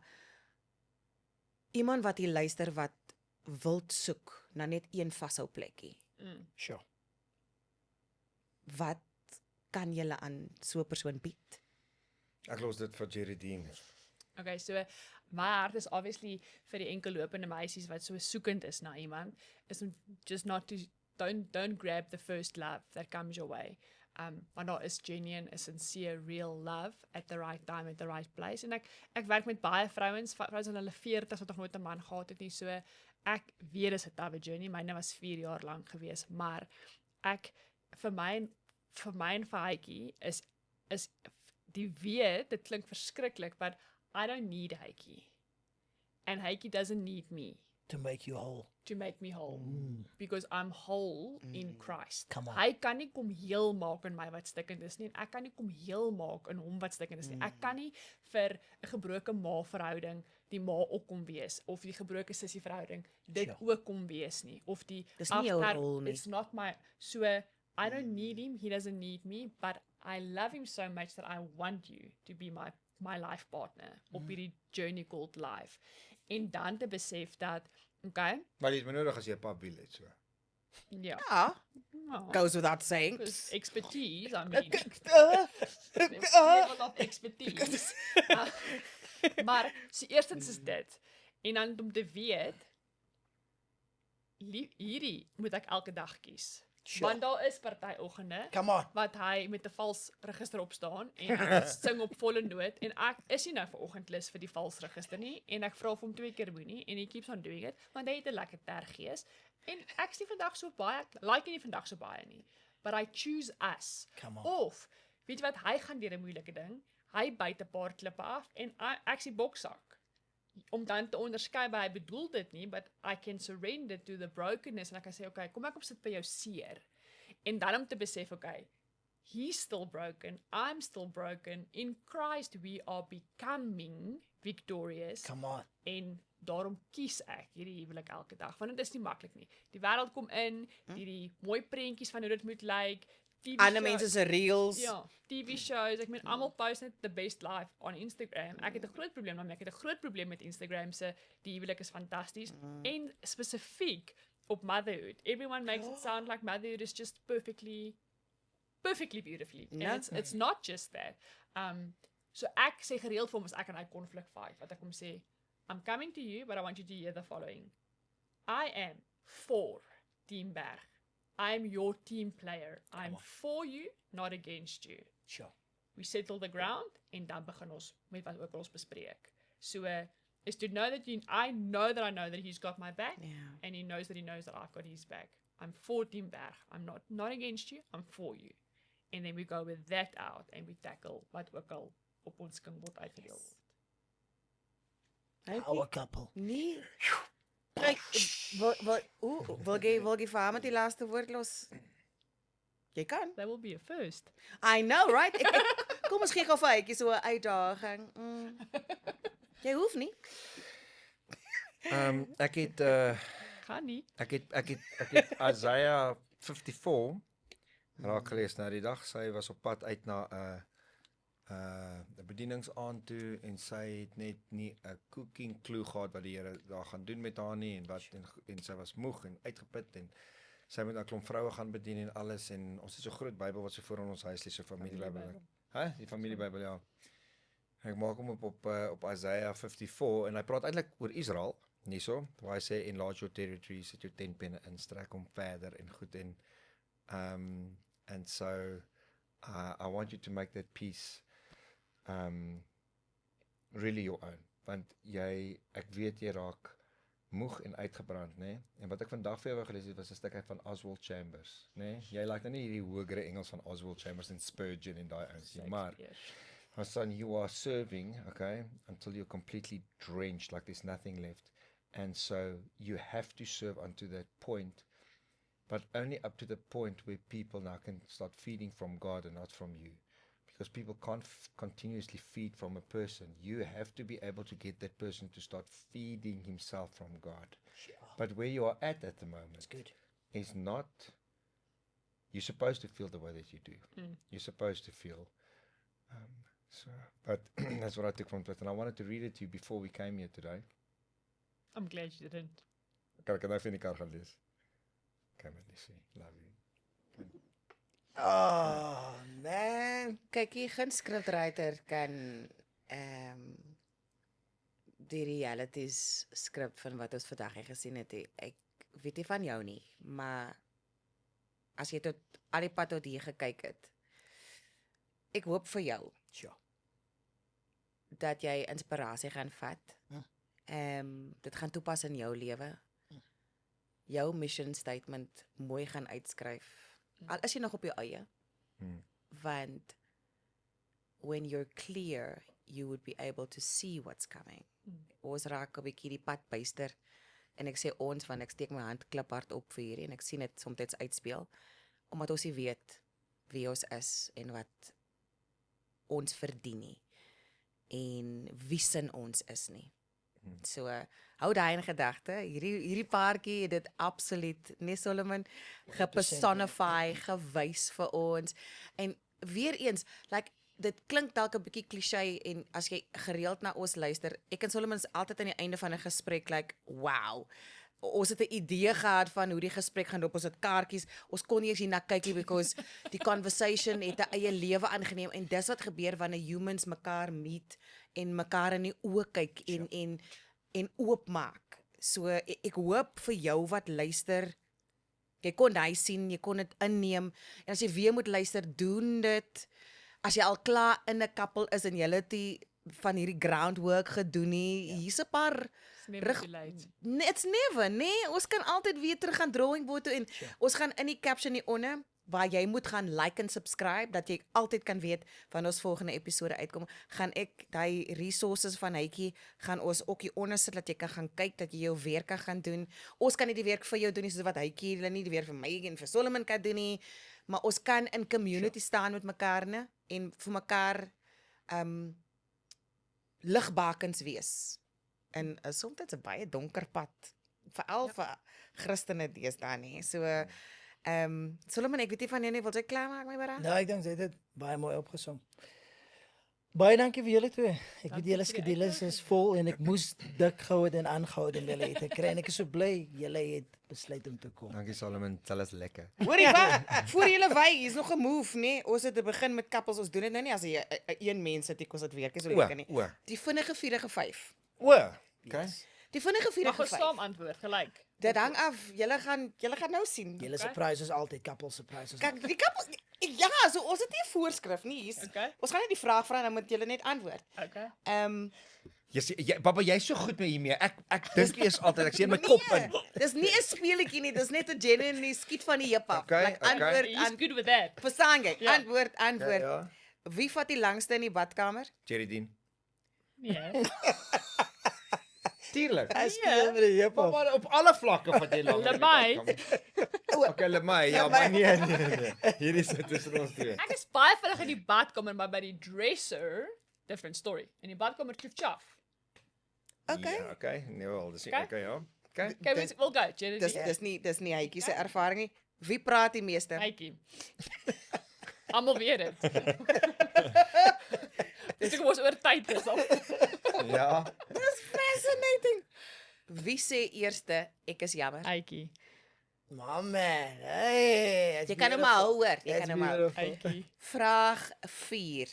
iemand wat hier luister wat wild soek na net een vashou plekkie. Sure. Wat kan julle aan so 'n persoon bied? Ek los dit vir Jerry Dean. Okay, so my hart is obviously vir die enkellopende meisies wat so soekend is na iemand, is om just not to don't grab the first love that comes your way. Maar daar is genuine, a sincere, real love at the right time, at the right place. En ek werk met baie vrouens in hulle 40s wat nog nooit 'n man gehad het nie, so ek weet dis 'n tawe journey. Myne was 4 jaar lank gewees, maar ek vir my en vir Heitjie is die weet, dit klink verskriklik, but I don't need Heitjie. And Heitjie doesn't need me To make you whole. to make me whole. Because I'm whole in Christ. Come on. Hy kan nie kom heel maak in my wat stikkend is nie, en ek kan nie kom heel maak in hom wat stikkend is nie. Ek kan nie vir 'n gebroke ma verhouding die ma ook kom wees, of die gebroke sussie verhouding dit ook kom wees nie, of die Dis nie jou rol nie. it's not my, so I don't need him, he doesn't need me, but I love him so much that I want you to be my life partner op hierdie journey called life. En dan te besef dat, okay, Maar jy het my nodig as jy 'n pap wil het so. ja, Ja, well, goes without saying. because expertise, I mean, Uh, level of expertise. Maar so eerstens is dit, en dan om te weet, hierdie moet ek elke dag kies. Sure. Want daar is partyoggende Come on. wat hy met 'n vals register opstaan en ek sing op volle noot en ek is nie nou vanoggend lus vir die vals register nie en ek vra vir hom 2 keer moenie en he keeps on doing it want hy het 'n lekker tergees en ek sien vandag so baie like nie vandag so baie nie, but I choose us. Come on. Of weet jy wat, hy gaan deur 'n moeilike ding, hy byt 'n paar klippe af en ek sien boksak om dan te onderskei by hy bedoel dit nie, but I can surrender to the brokenness en ek kan sê, okay, kom ek op sit by jou seer. En dan om te besef, okay, he's still broken, I'm still broken, in Christ we are becoming victorious. Come on. En daarom kies ek hierdie huwelik elke dag, want dit is nie maklik nie. Die wêreld kom in, die mooi prentjies van hoe dit moet lyk, TV Ander shows- mense se reels. Ja, TV shows, ek meen almal post net the best life on Instagram. Ek het 'n groot probleem daarmee. Ek het 'n groot probleem met Instagram se die huwelik is fantasties en spesifiek op motherhood. Everyone makes it sound like motherhood is just perfectly beautifully. No. And it's not just that. So ek sê gereeld vir hom as ek en hy konflik fight, wat ek hom sê, I'm coming to you, but I want you to hear the following. I am for Team Berg. I'm your team player. I'm for you, not against you. Sure. We settle the ground en dan begin ons met wat ook al ons bespreek. So is to know that I know that he's got my back Ja. and he knows that I've got his back. I'm for Team Berg. I'm not against you, I'm for you. And then we go with that out and we tackle wat ook al op ons kan word uitgedeel word. Our couple. Nee. Kyk, wil jy vir haar met die laaste woord los? Jy kan. That will be a first. I know, right? Kom ons gee gou vir Heitjie so 'n uitdaging. Jy hoef nie. Ek het Gaan nie. ek het Isaiah 54 raak gelees nou die dag. Sy was op pad uit na 'n bedieningsaand toe en sy het net nie 'n cooking clue gehad wat die Here daar gaan doen met haar nie en sy was moeg en uitgeput en sy moet 'n klomp vroue gaan bedien en alles en ons het so groot Bybel wat so voor in ons huis lê, so familiebybel. Hæ? Die familiebybel, ja. Ek maak hom op Isaiah 54 en hy praat eintlik oor Israel, hierso, waar hy sê enlarge your territory, sit jou tentpenne in, strek hom verder en goed en and so I want you to make that peace really your own, want ek weet jy raak moeg en uitgebrand, né? En wat ek vandag vir jou wou gelees het was 'n stuk uit van Oswald Chambers, né? Jy like nou nie hierdie hogere Engels van Oswald Chambers en Spurgeon en daai ouens nie, maar my son, you are serving, okay, until you're completely drenched, like there's nothing left. And so you have to serve unto that point, but only up to the point where people now can start feeding from God and not from you. Because people can't continuously feed from a person. You have to be able to get that person to start feeding himself from God. But where you are at the moment good. is not, you're supposed to feel the way that you do. You're supposed to feel. But that's what I took from it. And I wanted to read it to you before we came here today. I'm glad you didn't. Kan ek nou vir die kar gaan lees? Kan my lees. Love you. Oh, man. Kyk, hier geen skripwriter kan die realities skrip van wat ons vandag hier gesien het. Ek weet nie van jou nie, maar as jy tot al die pad tot hier gekyk het, ek hoop vir jou Sure. dat jy inspirasie gaan vat. Dit gaan toepas in jou lewe. Jou mission statement mooi gaan uitskryf. Al is jy nog op jou eie. Want when you're clear, you would be able to see what's coming. Ons raak 'n bietjie die pad byster. En ek sê ons, want ek steek my hand kliphard op vir hierdie en ek sien dit soms uitspeel. Omdat ons nie weet wie ons is en wat ons verdien nie. En wie sin ons is nie. So, hou daai in gedagte. Hierdie paartjie het dit absoluut, nee Solomon, gepersonify, gewys vir ons. En weer eens, like, dit klink dalk 'n bietjie cliché en as jy gereeld na ons luister, ek en Solomon is altyd aan die einde van 'n gesprek like, wow. Ons het 'n idee gehad van hoe die gesprek gaan loop. Ons het kaartjies. Ons kon nie eens hierna kyk nie because die conversation het 'n eie lewe aangeneem en dis wat gebeur wanneer humans mekaar meet en mekaar in die oë kyk en oopmaak. So ek hoop vir jou wat luister, jy kon hy sien, jy kon dit inneem en as jy weer moet luister, doen dit. As jy al klaar in 'n couple is en jy het die van hierdie groundwork gedoen nie, hier's 'n paar Never too late. It's never, nee, ons kan altyd weer terug gaan drawing board toe en ons gaan in die caption hieronder waar jy moet gaan like en subscribe dat jy altyd kan weet wanneer ons volgende episode uitkom, gaan ek daai resources van Hytjie gaan ons ook hieronder sit dat jy kan gaan kyk, dat jy jou werk kan gaan doen. Ons kan nie die werk vir jou doen nie soos wat Hytjie hulle nie die werk vir my en vir Solomon kan doen nie, maar ons kan in community staan met mekaar ne en vir mekaar ligbakens wees. En soms dit's 'n baie donker pad, veral vir Christene deesdae nie. So Solomon, ek weet nie van jou nie, wil jy klaar maak my brada? Nou, ek dink jy het dit baie mooi opgesom. Baie dankie vir julle twee. Ek weet julle skedules is vol en ek moes dik gehou het en aangehou het om julle te kry en ek is so bly julle het besluit om te kom. Dankie Solomon, dit is lekker. Hoorie wat? Voor julle wy, hier's nog 'n move, nee. Ons het te begin met couples, ons doen dit nou nie as 'n een mens sit ek ons dit werk, so lekker nie. Die vinnige 4-5. Okay. Die vinnige Mag ons 4-5. saam antwoord gelyk. Dit hang af, julle gaan nou sien. Julle surprise is altyd couple surprises. Kyk, die couple, ja, so ons het nie 'n voorskrif nie hier's. Okay. Ons gaan net die vraag vra en dan moet julle net antwoord. Okay. Papa, jy's so goed met hiermee. Ek dink eers altyd ek sien my kop in. Dis nie 'n speletjie nie, dis net 'n genuine skiet van die heup af. Okay, Like, antwoord He's good with that. verstaan jy? Ja. Antwoord. Ja. Wie vat die langste in die badkamer? Jerry Dean. Nee. Tuurlik. Hy speel met die heup af. Papa, op alle vlakke van jy lank. Lemay. Okay, Lemay. Ja, maar nee. Hierdie sit tussen ons twee. Ek is baie vinnig in die badkamer, maar by die dresser, different story. In die badkamer tjoef. Okay. Ja, okay. Nee, wel, dis Okay. okay, ja. Okay. Okay, we'll go. Jenny. Dis nie Hytjie se ervaring nie. Wie praat die meeste? Hytjie. Almal weet dit. Dis ek was oor tyd is al. Ja. Dis fascinating. Wie sê eerste ek is jammer? Hytjie. Mama, hey. Jy kan hom maar hoor, jy kan hom maar. Hytjie. Vraag 4.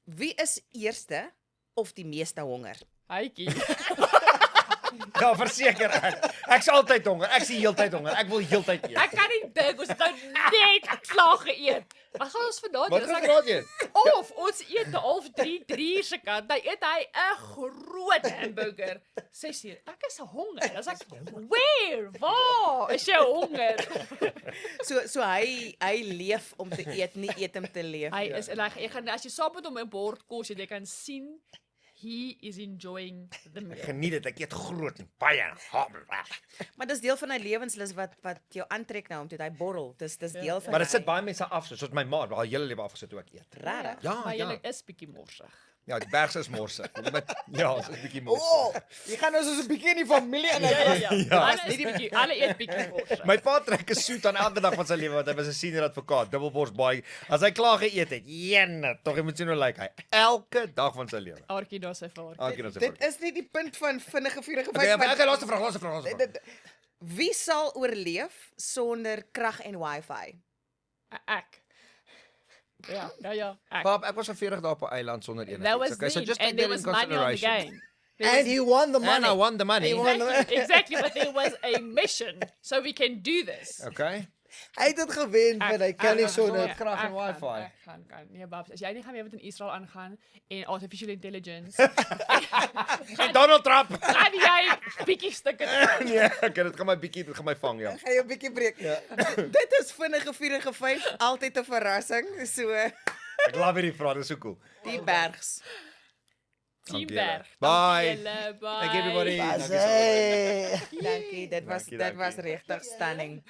Wie is eerste of die meeste honger? Hytjie. Ja, verseker ek. Ek's altyd honger. Ek's die heeltyd honger. Ek wil heeltyd eet. Ek kan nie dink ons het nou net klaar geëet. Wat gaan ons vandag Wat doen? gaan As ek- graad jy? Of ons eet half 3 se kant, dan eet hy 'n groot hamburger. 6 uur. Ek is honger. Dan sê ek, "Where? Waar is jy honger?" So hy leef om te eet, nie eet om te leef. Hy is en ek gaan as jy saam met hom 'n bord kos eet, jy kan sien he is enjoying the meal. Geniet dit. Ek eet groot en baie. Maar dis deel van hy lewenslus wat jou aantrek na hom toe, hy borrel. Dis deel van Maar dit sit hy. baie mense af, soos my ma, haar hele lewe afgesit toe ek eet. Regtig? Ja, maar ja. jy is bietjie morsig. Ja, die bergs is morsig. Ja, dit is 'n bietjie morsig. Oh, jy gaan nou soos 'n bietjie in die familie in. Alle eet bietjie morsig. My pa trek 'n soet aan elke dag van sy lewe want hy was 'n senior advokaat, dubbelbors baie. As hy klaar geëet het, jenne, tog jy moet sien hoe lyk hy. Elke dag van sy lewe. Aartjie daar sy vaar. Elke dag sy Dit is nie die punt van vinnige vurige Okay, okay, laaste vraag. Wie sal oorleef sonder krag en wifi? Ek. Ja, ek. Pap, ek was vir 40 dae op 'n eiland sonder That enigiets. was Okay, so then, just and take there that in was money on the consideration. game. And he won the And I money. won the money. Exactly, but there was a mission, so we can do this. Okay. Hy het dit gewen, maar hy kan nie sonder krag en wifi. Ek gaan. Nee, babs, as jy nie gaan weer met in Israel aangaan en artificial intelligence, Donald Trump. gaan jy bietjie stukke doen. Nee, okay, dit gaan my vang, ja. Gaan jy 'n bietjie breek. Dit is vinnige vurige 5, altyd 'n verrassing. So Ek love hierdie vraag, dit is so cool. die bergs. Dankie Teamberg. julle. Dankie julle, bye. Thank you everybody. Bye. Dankie so much. Dankie, dit was Dankie. regtig stunning.